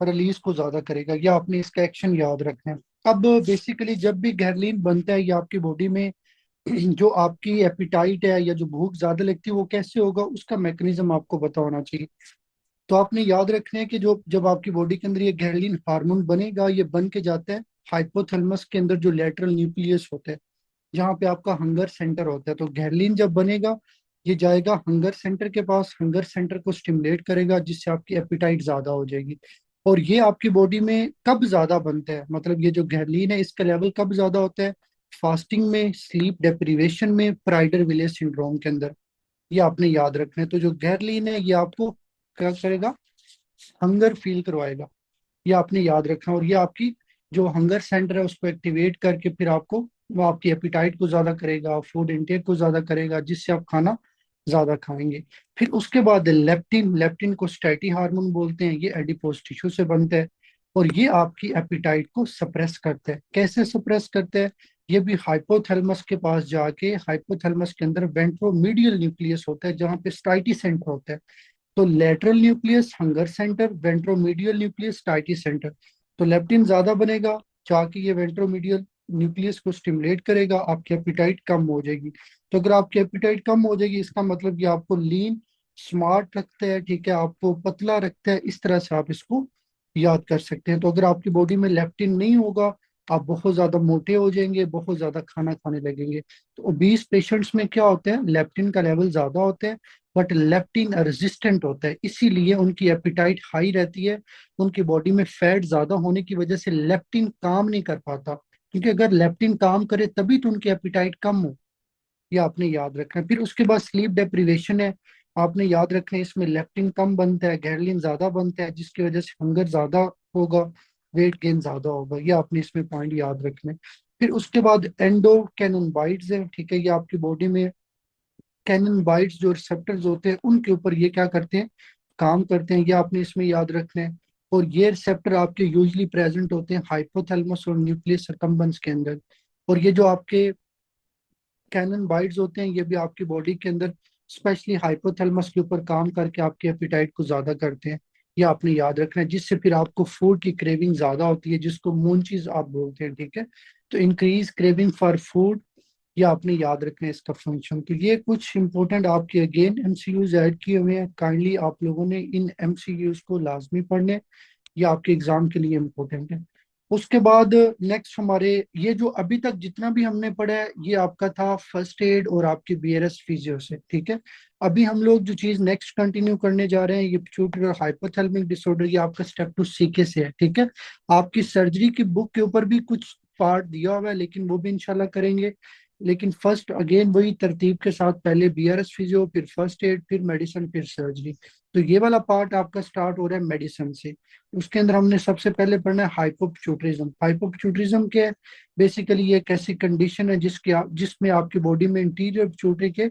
रिलीज को ज्यादा करेगा। या आपने इसका एक्शन याद रखना है। अब बेसिकली जब भी गैरलीन बनता है ये आपकी बॉडी में, जो आपकी एपिटाइट है या जो भूख ज्यादा लगती है वो कैसे होगा, उसका मैकेनिज्म आपको पता होना चाहिए। तो आपने याद रखना है कि जो जब आपकी बॉडी के अंदर ये गैरलीन हार्मोन बनेगा, ये बन के जाता है हाइपोथैलेमस के अंदर, जो लेटरल न्यूक्लियस होता है, जहाँ पे आपका हंगर सेंटर होता है। तो गैरलीन जब बनेगा ये जाएगा हंगर सेंटर के पास, हंगर सेंटर को स्टिमुलेट करेगा, जिससे आपकी एपिटाइट ज्यादा हो जाएगी। और ये आपकी बॉडी में कब ज्यादा बनता है, मतलब ये जो गैरलीन है इसका लेवल कब ज्यादा होता है? फास्टिंग में, स्लीप डेप्रिवेशन में, प्राइडर विले सिंड्रोम के अंदर। ये आपने याद रखना है। तो जो गैरलीन है ये आपको क्या करेगा? हंगर फील करवाएगा। ये आपने याद रखना। और ये आपकी जो हंगर सेंटर है उसको एक्टिवेट करके फिर आपको, वो आपकी एपिटाइट को ज्यादा करेगा, फूड इंटेक को ज्यादा करेगा, जिससे आप खाना ज्यादा खाएंगे। फिर उसके बाद लेप्टिन, लेप्टिन को स्टैटी हार्मोन बोलते हैं, ये एडिपोज टिश्यू से बनता है। और ये आपकी एपिटाइट को सप्रेस करता है। कैसे सप्रेस करता है? ये भी हाइपोथैलेमस के पास जाके, हाइपोथैलेमस के अंदर वेंट्रोमीडियल न्यूक्लियस होता है जहाँ पे स्टाइटी सेंटर होता है। तो lateral nucleus hunger centre, ventromedial nucleus satiety centre. तो लेप्टिन ज्यादा बनेगा, जाके ये वेंट्रोमीडियल न्यूक्लियस को स्टिमुलेट करेगा, आपकी एपिटाइट कम हो जाएगी। तो अगर आपकी एपिटाइट कम हो जाएगी इसका मतलब ये आपको लीन स्मार्ट रखता है, ठीक है, आपको पतला रखता है। इस तरह से आप इसको याद कर सकते हैं। तो अगर आपकी बॉडी में लेप्टिन नहीं होगा, आप बहुत ज्यादा मोटे हो जाएंगे, बहुत ज्यादा खाना खाने लगेंगे। तो ओबीस पेशेंट्स में क्या होता है? लेप्टिन का लेवल ज्यादा होता है, बट लेप्टिन रेजिस्टेंट होता है, इसीलिए उनकी एपिटाइट हाई रहती है। उनकी बॉडी में फैट ज्यादा होने की वजह से लेप्टिन काम नहीं कर पाता, क्योंकि अगर लेप्टिन काम करे तभी तो उनकी एपिटाइट कम हो। ये आपने याद रखना है। फिर उसके बाद स्लीप डेप्रिवेशन है, आपने याद रखना है। इसमें लेप्टिन कम बनता है, गैरलिन ज्यादा बनता है, जिसकी वजह से हंगर ज्यादा होगा, वेट गेन ज्यादा होगा। ये आपने इसमें पॉइंट याद रखने हैं। फिर उसके बाद एंडोकैनोबाइड्स है, ठीक है। ये आपकी बॉडी में कैनन बाइट्स जो रिसेप्टर्स होते हैं उनके ऊपर ये क्या करते हैं? काम करते हैं। ये आपने इसमें याद रखना है। और ये रिसेप्टर आपके यूजली प्रेजेंट होते हैं हाइपोथैलेमस और न्यूक्लियस सरकम्बेंस के अंदर। और ये जो आपके कैनन बाइट्स होते हैं ये भी आपकी बॉडी के अंदर स्पेशली हाइपोथैलेमस के ऊपर काम करके आपके एपिटाइट को ज्यादा करते हैं। ये आपने याद रखना है, जिससे फिर आपको फूड की क्रेविंग ज्यादा होती है, जिसको मूंचीज आप बोलते हैं, ठीक है। तो इंक्रीज क्रेविंग फॉर फूड, ये आपने याद रखना है इसका फंक्शन। तो ये कुछ इंपॉर्टेंट आपके अगेन एमसीयूज ऐड किए हुए हैं, काइंडली आप लोगों ने इन एमसीयूज को लाजमी पढ़ने, ये आपके एग्जाम के लिए इम्पोर्टेंट है। उसके बाद नेक्स्ट हमारे, ये जो अभी तक जितना भी हमने पढ़ा है ये आपका था फर्स्ट एड और आपकी बीआरएस फिजियो से, ठीक है। अभी हम लोग जो चीज नेक्स्ट कंटिन्यू करने जा रहे हैं ये पिट्यूटरी और हाइपोथैलेमिक डिसऑर्डर, ये आपका स्टेप 2 सीके से है, ठीक है। आपकी सर्जरी की बुक के ऊपर भी कुछ पार्ट दिया हुआ है, लेकिन वो भी इंशाल्लाह करेंगे। लेकिन फर्स्ट अगेन वही तरतीब के साथ, पहले बीआरएस फिजियो, फिर फर्स्ट एड, फिर मेडिसिन, फिर सर्जरी। तो ये वाला पार्ट आपका स्टार्ट हो रहा है मेडिसिन से। उसके अंदर हमने सबसे पहले पढ़ना है हाइपोपिट्यूटरिज्म। हाइपोपिट्यूटरिज्म क्या है? बेसिकली ये एक ऐसी कंडीशन है जिसमें आपकी बॉडी में इंटीरियर पिट्यूटरी के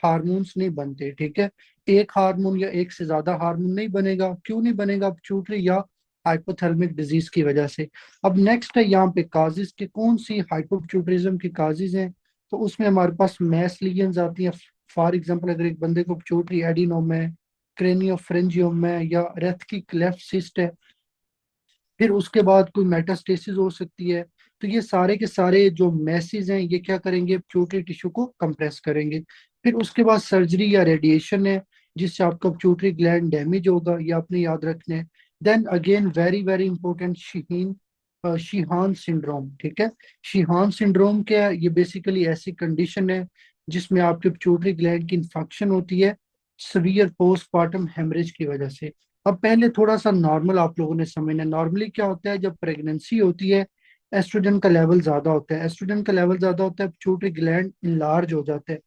हार्मोन्स नहीं बनते, ठीक है। एक हार्मोन या एक से ज्यादा हार्मोन नहीं बनेगा। क्यों नहीं बनेगा? पिट्यूटरी या हाइपोथैलेमिक डिजीज की वजह से। अब नेक्स्ट है यहाँ पे काजेज के, कौन सी हाइपोपिट्यूटरिज्म की काजेज हैं। तो उसमें हमारे पास मैस लीजन्स आती हैं। फॉर एग्जांपल अगर एक बंदे को पिट्यूटरी एडिनोम है, क्रेनियोफ्रेंजियम है या रेथ की क्लेफ्ट सिस्ट है, फिर उसके बाद कोई मेटास्टेसिस हो सकती है। तो ये सारे के सारे जो मैसेज हैं ये क्या करेंगे, प्यूटरी टिश्यू को कंप्रेस करेंगे। फिर उसके बाद सर्जरी या रेडिएशन है जिससे आपका प्यूटरी ग्लैंड डैमेज होगा, ये आपने याद रखना है। Then again very very important, Sheehan syndrome. ठीक है, शीहान सिंड्रोम क्या है, ये बेसिकली ऐसी कंडीशन है जिसमें आपके प्यूटरी ग्लैंड की इंफेक्शन होती है सीवियर पोस्टमार्टम हेमरेज की वजह से। अब पहले थोड़ा सा नॉर्मल आप लोगों ने समझना है। नॉर्मली क्या होता है, जब प्रेगनेंसी होती है एस्ट्रोजन का लेवल ज्यादा होता है, एस्ट्रोजन का लेवल ज्यादा होता है, प्यूटरी ग्लैंड लार्ज हो जाता है,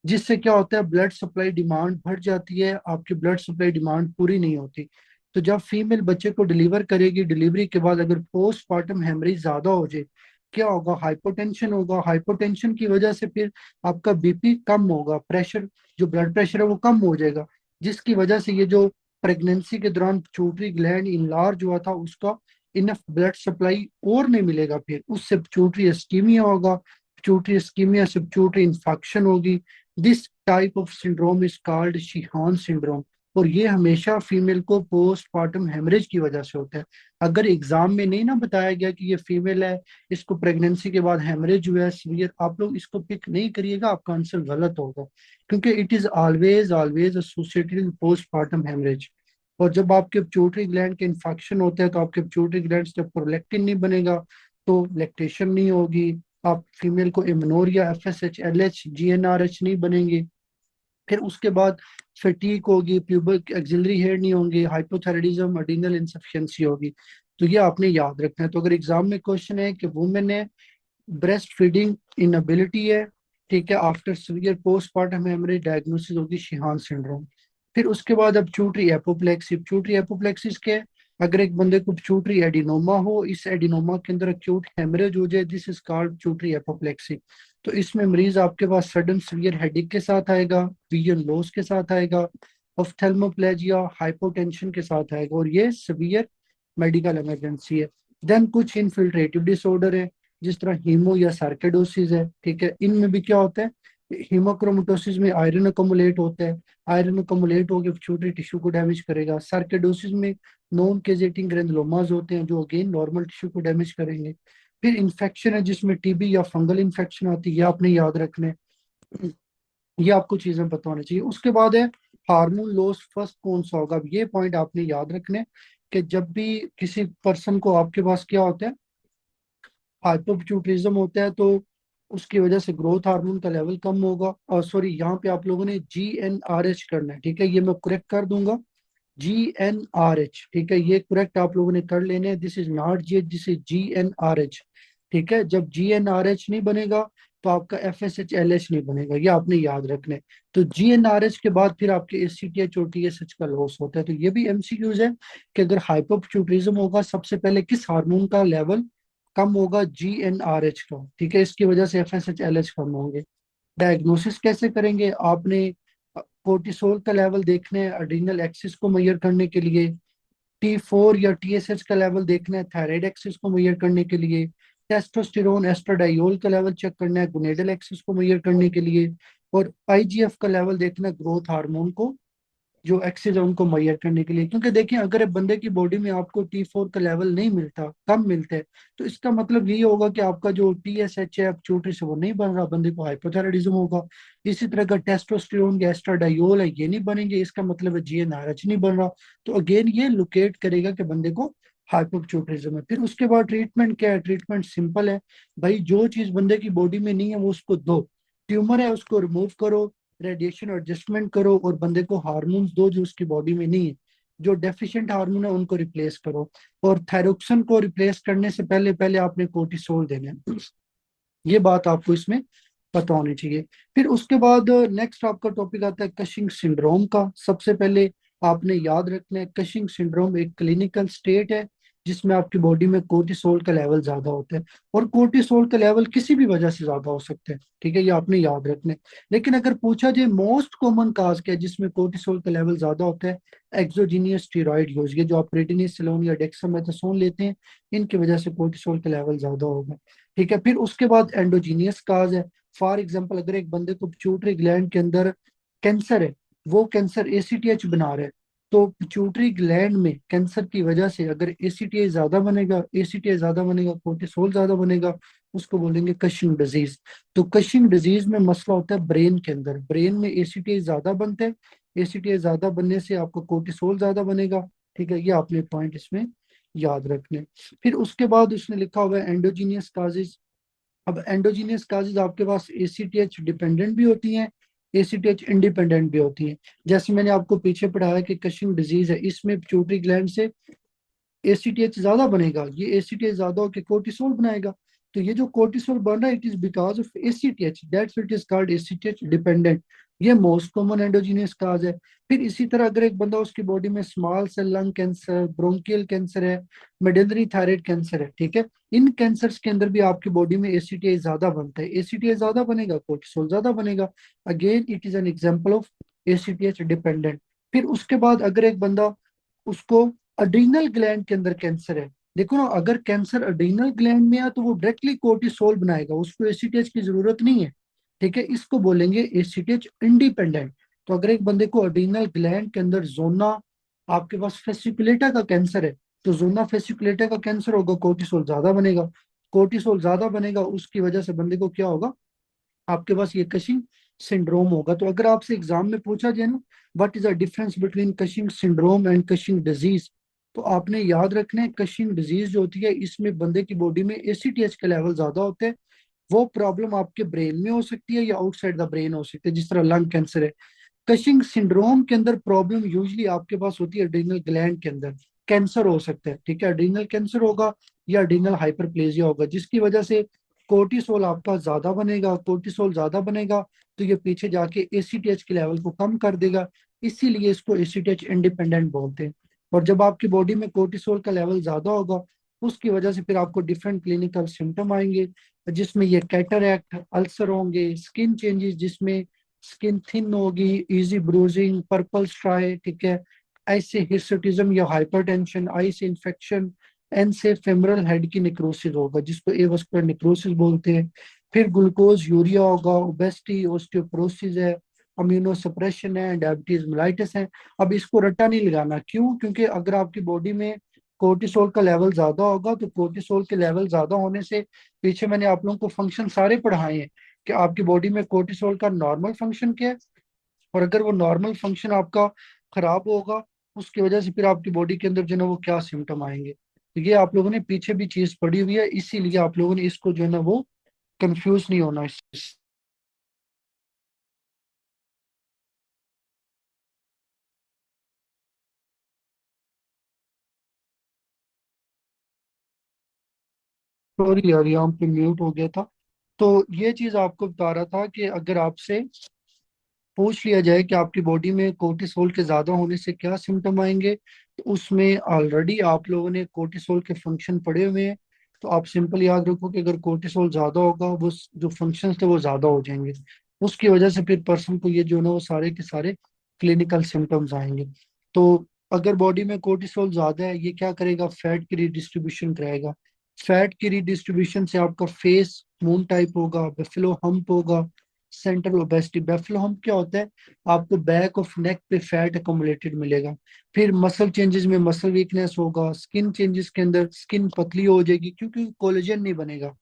जिससे क्या होता है, ब्लड सप्लाई डिमांड बढ़ जाती है, आपकी ब्लड सप्लाई डिमांड पूरी नहीं होती। तो जब फीमेल बच्चे को डिलीवर करेगी, डिलीवरी के बाद अगर पोस्टमार्टम हेमरेज ज्यादा हो जाए, क्या होगा, हाइपोटेंशन होगा। हाइपोटेंशन की वजह से फिर आपका बीपी कम होगा, प्रेशर, जो ब्लड प्रेशर है वो कम हो जाएगा, जिसकी वजह से ये जो प्रेगनेंसी के दौरान पिट्यूटरी ग्लैंड इनलार्ज हुआ था उसका इनफ ब्लड सप्लाई और नहीं मिलेगा, फिर उससे पिट्यूटरी इस्कीमिया होगा, पिट्यूटरी इस्कीमिया से पिट्यूटरी इन्फेक्शन होगी। This type of syndrome is called Sheehan syndrome, और ये हमेशा फीमेल को पोस्टमार्टम हेमरेज की वजह से होता है। अगर एग्जाम में नहीं ना बताया गया कि ये फीमेल है, इसको प्रेगनेंसी के बाद हेमरेज हुआ है सीवियर, आप लोग इसको पिक नहीं करिएगा, आपका आंसर गलत होगा, क्योंकि it is always always associated with postpartum haemorrhage. और जब आपके पिट्यूटरी ग्लैंड के इन्फेक्शन होते हैं तो आपके पिट्यूटरी ग्लैंड से प्रोलैक्टिन नहीं बनेगा, तो लैक्टेशन नहीं होगी, आप फीमेल को इम्यूनोरिया, एफएसएच, एलएच, जीएनआरएच नहीं बनेंगे। फिर उसके बाद फटीक होगी, प्यूबिक एक्सिलरी हेयर नहीं होंगे, हाइपोथायराइडिज्म, एडिनल इनसफिशिएंसी होगी। तो ये आपने याद रखना है। तो अगर एग्जाम में क्वेश्चन है कि वुमेन ने ब्रेस्ट फीडिंग इनएबिलिटी है, ठीक है, after severe postpartum haemorrhage, diagnosis होगी शिहान सिंड्रोम। फिर उसके बाद अब प्यूटरी एपोप्लेक्सी। प्यूटरी एपोप्लेक्सिस के, अगर एक बंदे को प्यूटरी एडिनोमा हो, इस एडिनोमा के अंदर एक्यूट हेमरेज हो जाए, दिस इज कॉल्ड प्यूटरी एपोप्लेक्सी। तो इसमें मरीज आपके पास सडन सीवियर हेडेक के साथ आएगा, विजन लॉस के साथ आएगा, ऑफ्थेल्मोप्लेजिया, हाइपोटेंशन के साथ आएगा, और ये सीवियर मेडिकल इमरजेंसी है। देन कुछ इनफिल्ट्रेटिव डिसऑर्डर है जिस तरह हीमो या सार्केडोसिस है, ठीक है, इनमें भी क्या होता है, हीमोक्रोमेटोसिस में आयरन अकोमुलेट होता है, आयरन अकोमुलेट होकर छोटे टिश्यू को डैमेज करेगा। सार्केडोसिस में नॉन केजेटिंग ग्रैनुलोमास होते हैं जो अगेन नॉर्मल टिश्यू को डैमेज करेंगे। फिर इन्फेक्शन है जिसमें टीबी या फंगल इन्फेक्शन आती है, ये आपने याद रखने, ये आपको चीजें पता होनी चाहिए। उसके बाद है हार्मोन लॉस फर्स्ट कौन सा होगा, अब ये पॉइंट आपने याद रखने कि जब भी किसी पर्सन को आपके पास क्या होता है, हाइपोपिट्यूटरिज्म होता है, तो उसकी वजह से ग्रोथ हार्मोन का लेवल कम होगा। और सॉरी, यहाँ पे आप लोगों ने GnRH करना है, ठीक है, ये मैं करेक्ट कर दूंगा, GnRH, ठीक है, ये करेक्ट आप लोगों ने कर लेने हैं। This is not G, this is GnRH। ठीक है, जब GnRH नहीं बनेगा तो आपका FSH LH नहीं बनेगा, ये आपने याद रखना है। तो GnRH के बाद फिर आपके ACTH और TSH का लॉस होता है। तो ये भी MCQs है कि अगर हाइपोपिट्यूटरिज्म होगा, सबसे पहले किस हार्मोन का लेवल कम होगा, GnRH का, ठीक है, इसकी वजह से FSH LH कम होंगे। डायग्नोसिस कैसे करेंगे, आपने कोर्टिसोल का लेवल देखना है एड्रीनल एक्सिस को मेजर करने के लिए, T4 या TSH का लेवल देखना है थायराइड एक्सिस को मेजर करने के लिए, टेस्टोस्टेरोन एस्ट्राडाइयोल का लेवल चेक करना है गोनेडल एक्सिस को मेजर करने के लिए, और IGF का लेवल देखना है ग्रोथ हार्मोन को जो एक्सेस है उनको मेजर करने के लिए। क्योंकि देखिए, अगर एक बंदे की बॉडी में आपको T4 का लेवल नहीं मिलता, कम मिलता है, तो इसका मतलब यही होगा कि आपका जो TSH है प्यूटरी से वो नहीं बन रहा, बंदे को हाइपोथायराइडिज्म होगा। इसी तरह का टेस्टोस्टेरोन या एस्ट्राडाइयोल है, ये नहीं बनेंगे, इसका मतलब है GnRH नहीं बन रहा। तो अगेन ये लोकेट करेगा कि बंदे को हाइपोथायराइडिज्म है। फिर उसके बाद ट्रीटमेंट क्या है, ट्रीटमेंट सिंपल है भाई, जो चीज बंदे की बॉडी में नहीं है वो उसको दो। ट्यूमर है उसको रिमूव करो, रेडिएशन एडजस्टमेंट करो, और बंदे को हार्मोन्स दो जो उसकी बॉडी में नहीं है, जो डेफिशिएंट हार्मोन है उनको रिप्लेस करो। और थायरोक्सिन को रिप्लेस करने से पहले पहले आपने कोर्टिसोल देना है, ये बात आपको इसमें पता होनी चाहिए। फिर उसके बाद नेक्स्ट आपका टॉपिक आता है कशिंग सिंड्रोम का। सबसे पहले आपने याद रखना है, कशिंग सिंड्रोम एक क्लिनिकल स्टेट है जिसमें आपकी बॉडी में कोर्टिसोल का लेवल ज्यादा होता है, और कोर्टिसोल का लेवल किसी भी वजह से ज्यादा हो सकता है, ठीक है, ये आपने याद रखना है। लेकिन अगर पूछा जाए मोस्ट कॉमन काज क्या है जिसमें कोर्टिसोल का लेवल ज्यादा होता है, एक्सोजीनियस स्टीरॉयड यूज, ये जो आप प्रेडिनिसोलोन या डेक्सामेथासोन लेते हैं, इनकी वजह से कोर्टिसोल का लेवल ज्यादा होगा। ठीक है, फिर उसके बाद एंडोजीनियस काज है। फॉर एग्जांपल, अगर एक बंदे को पिट्यूटरी ग्लैंड के अंदर कैंसर है, वो कैंसर ACTH बना रहा है, तो पिट्यूटरी ग्लैंड में कैंसर की वजह से अगर एसीटीए ज्यादा बनेगा, एसीटीए ज्यादा बनेगा, कोर्टिसोल ज्यादा बनेगा, उसको बोलेंगे कशिंग डिजीज। तो कशिंग डिजीज में मसला होता है ब्रेन के अंदर, ब्रेन में एसीटीए ज्यादा बनते हैं, एसीटीए ज्यादा बनने से आपको कोर्टिसोल ज्यादा बनेगा। ठीक है, ये आपने पॉइंट इसमें याद रखने। फिर उसके बाद उसने लिखा हुआ है एंडोजीनियस काजेज। अब एंडोजीनियस काजेज आपके पास एसीटीएच डिपेंडेंट भी होती हैं, एसीटीएच इंडिपेंडेंट भी होती हैं। जैसे मैंने आपको पीछे पढ़ाया कि कशिंग डिजीज है, इसमें पिट्यूटरी ग्लैंड से एसीटीएच ज्यादा बनेगा, ये एसीटीएच ज्यादा होकर कोर्टिसोल बनाएगा। तो ये जो कोर्टिसोल बन रहा है it is because of ACTH, that's it is called ACTH dependent. ये मोस्ट कॉमन एंडोजीनियस काज है। फिर इसी तरह अगर एक बंदा उसकी बॉडी में small cell lung cancer, bronchial cancer है, मेडुलरी थायराइड कैंसर है, ठीक है, इन कैंसर्स के अंदर भी आपकी बॉडी में एसीटीएच ज्यादा बनता है, एसीटीएच ज्यादा बनेगा, कोर्टिसोल ज्यादा बनेगा। Again it is an example of ACTH dependent. फिर उसके बाद अगर एक बंदा, उसको अड्रीनल ग्लैंड के अंदर कैंसर है, देखो ना, अगर कैंसर अड्रीनल ग्लैंड में है तो वो डायरेक्टली कोर्टिसोल बनाएगा, उसको एसीटीएच की जरूरत नहीं है। ठीक है, इसको बोलेंगे एसीटीएच इंडिपेंडेंट। तो अगर एक बंदे को अड्रीनल ग्लैंड के अंदर जोना, आपके पास फेसिकुलेटा का कैंसर है, तो जोना फेसिकुलेटा का कैंसर होगा, कोर्टिसोल ज्यादा बनेगा, कोर्टिसोल ज्यादा बनेगा, उसकी वजह से बंदे को क्या होगा, आपके पास ये कशिंग सिंड्रोम होगा। तो अगर आपसे एग्जाम में पूछा जाए ना, what is the difference between Cushing syndrome and Cushing disease, तो आपने याद रखना है कशिंग डिजीज जो होती है इसमें बंदे की बॉडी में एसीटीएच के लेवल ज्यादा होते हैं। वो प्रॉब्लम आपके ब्रेन में हो सकती है या आउटसाइड द ब्रेन हो सकती है, जिस तरह लंग कैंसर है। कशिंग सिंड्रोम के अंदर प्रॉब्लम यूजली आपके पास होती है एड्रीनल ग्लैंड के अंदर, कैंसर हो सकता है, ठीक है, एड्रीनल कैंसर होगा या एड्रीनल हाइपरप्लेजिया होगा, जिसकी वजह से कोर्टिसोल आपका ज्यादा बनेगा, कोर्टिसोल ज्यादा बनेगा तो ये पीछे जाके एसीटीएच के लेवल को कम कर देगा, इसीलिए इसको एसीटीएच इंडिपेंडेंट बोलते हैं। और जब आपकी बॉडी में कोर्टिसोल का लेवल ज्यादा होगा, उसकी वजह से फिर आपको डिफरेंट क्लिनिकल सिम्टम आएंगे, जिसमें ये कैटरैक्ट, अल्सर होंगे, स्किन चेंजेस जिसमें स्किन थिन होगी, इजी ब्रूजिंग, पर्पल स्ट्राई, ठीक है, ऐसे हिर्सुटिज्म या हाइपरटेंशन, आई से इंफेक्शन, एन से फेमरल हेड की नेक्रोसिस होगा, जिसको एवस्कुलर नेक्रोसिस बोलते हैं। फिर ग्लूकोज यूरिया होगा, ओबेसिटी, ओस्टियोपोरोसिस है, अम्यूनो सप्रेशन है, डायबिटीज मेलाइटिस है। अब इसको रट्टा नहीं लगाना, क्यों? क्योंकि अगर आपकी बॉडी में कोर्टिसोल का लेवल ज्यादा होगा तो कोर्टिसोल के लेवल ज्यादा होने से, पीछे मैंने आप लोगों को फंक्शन सारे पढ़ाए हैं कि आपकी बॉडी में कोर्टिसोल का नॉर्मल फंक्शन क्या है, और अगर वो नॉर्मल फंक्शन आपका खराब होगा, उसकी वजह से फिर आपकी बॉडी के अंदर जो है ना वो क्या सिम्टम आएंगे। तो ये आप लोगों ने पीछे भी चीज पढ़ी हुई है, इसीलिए आप लोगों ने इसको जो है ना वो कंफ्यूज नहीं होना इस सॉरी यार, यहाँ पे म्यूट हो गया था। तो ये चीज आपको बता रहा था कि अगर आपसे पूछ लिया जाए कि आपकी बॉडी में कोर्टिसोल के ज्यादा होने से क्या सिम्टम आएंगे, तो उसमें ऑलरेडी आप लोगों ने कोर्टिसोल के फंक्शन पढ़े हुए हैं। तो आप सिंपल याद रखो कि अगर कोर्टिसोल ज्यादा होगा, वो जो फंक्शंस थे वो ज्यादा हो जाएंगे, उसकी वजह से फिर पर्सन को ये जो ना वो सारे के सारे क्लिनिकल सिम्टम्स आएंगे। तो अगर बॉडी में कोर्टिसोल ज्यादा है, ये क्या करेगा, फैट की रिडिस्ट्रीब्यूशन कराएगा। फैट की रिडिस्ट्रीब्यूशन से आपका फेस मून टाइप होगा, बेफिलो हम्प होगा, सेंट्रल ओबेसिटी। बेफिलो हम्प क्या होता है, आपको बैक ऑफ नेक पे फैट अकोमोलेटेड मिलेगा। फिर मसल चेंजेस में मसल वीकनेस होगा, स्किन चेंजेस के अंदर स्किन पतली हो जाएगी क्योंकि कोलेजन नहीं बनेगा,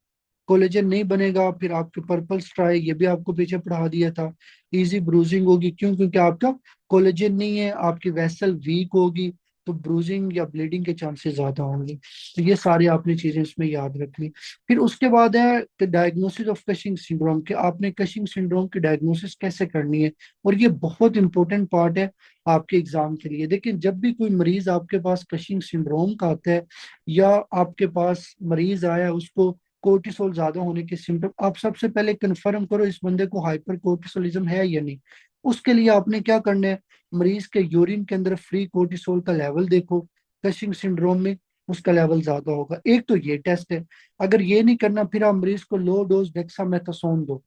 कोलेजन नहीं बनेगा। फिर आपके पर्पल स्ट्राई, ये भी आपको पीछे पढ़ा दिया था। इजी ब्रूजिंग होगी, क्यों? क्योंकि आपका कोलेजन नहीं है, आपकी वेसल वीक होगी, तो ब्रूजिंग या ब्लीडिंग के चांसेस ज्यादा होंगे। तो ये सारी आपने चीजें इसमें याद रखनी। फिर उसके बाद है कि डायग्नोसिस ऑफ कशिंग सिंड्रोम, के आपने कशिंग सिंड्रोम की डायग्नोसिस कैसे करनी है, और ये बहुत इंपॉर्टेंट पार्ट है आपके एग्जाम के लिए। देखिए, जब भी कोई मरीज आपके पास कशिंग सिंड्रोम का आता है, या आपके पास मरीज आया उसको कोर्टिसोल ज्यादा होने के सिम्टम, आप सबसे पहले कंफर्म करो इस बंदे को हाइपर कोर्टिसोलिज्म है या नहीं। उसके लिए आपने क्या करना है, मरीज के यूरिन के अंदर फ्री कोर्टिसोल का लेवल देखो, कशिंग सिंड्रोम में उसका लेवल ज्यादा होगा। एक तो ये टेस्ट है। अगर ये नहीं करना, फिर आप मरीज को लो डोज डेक्सामेथासोन दो,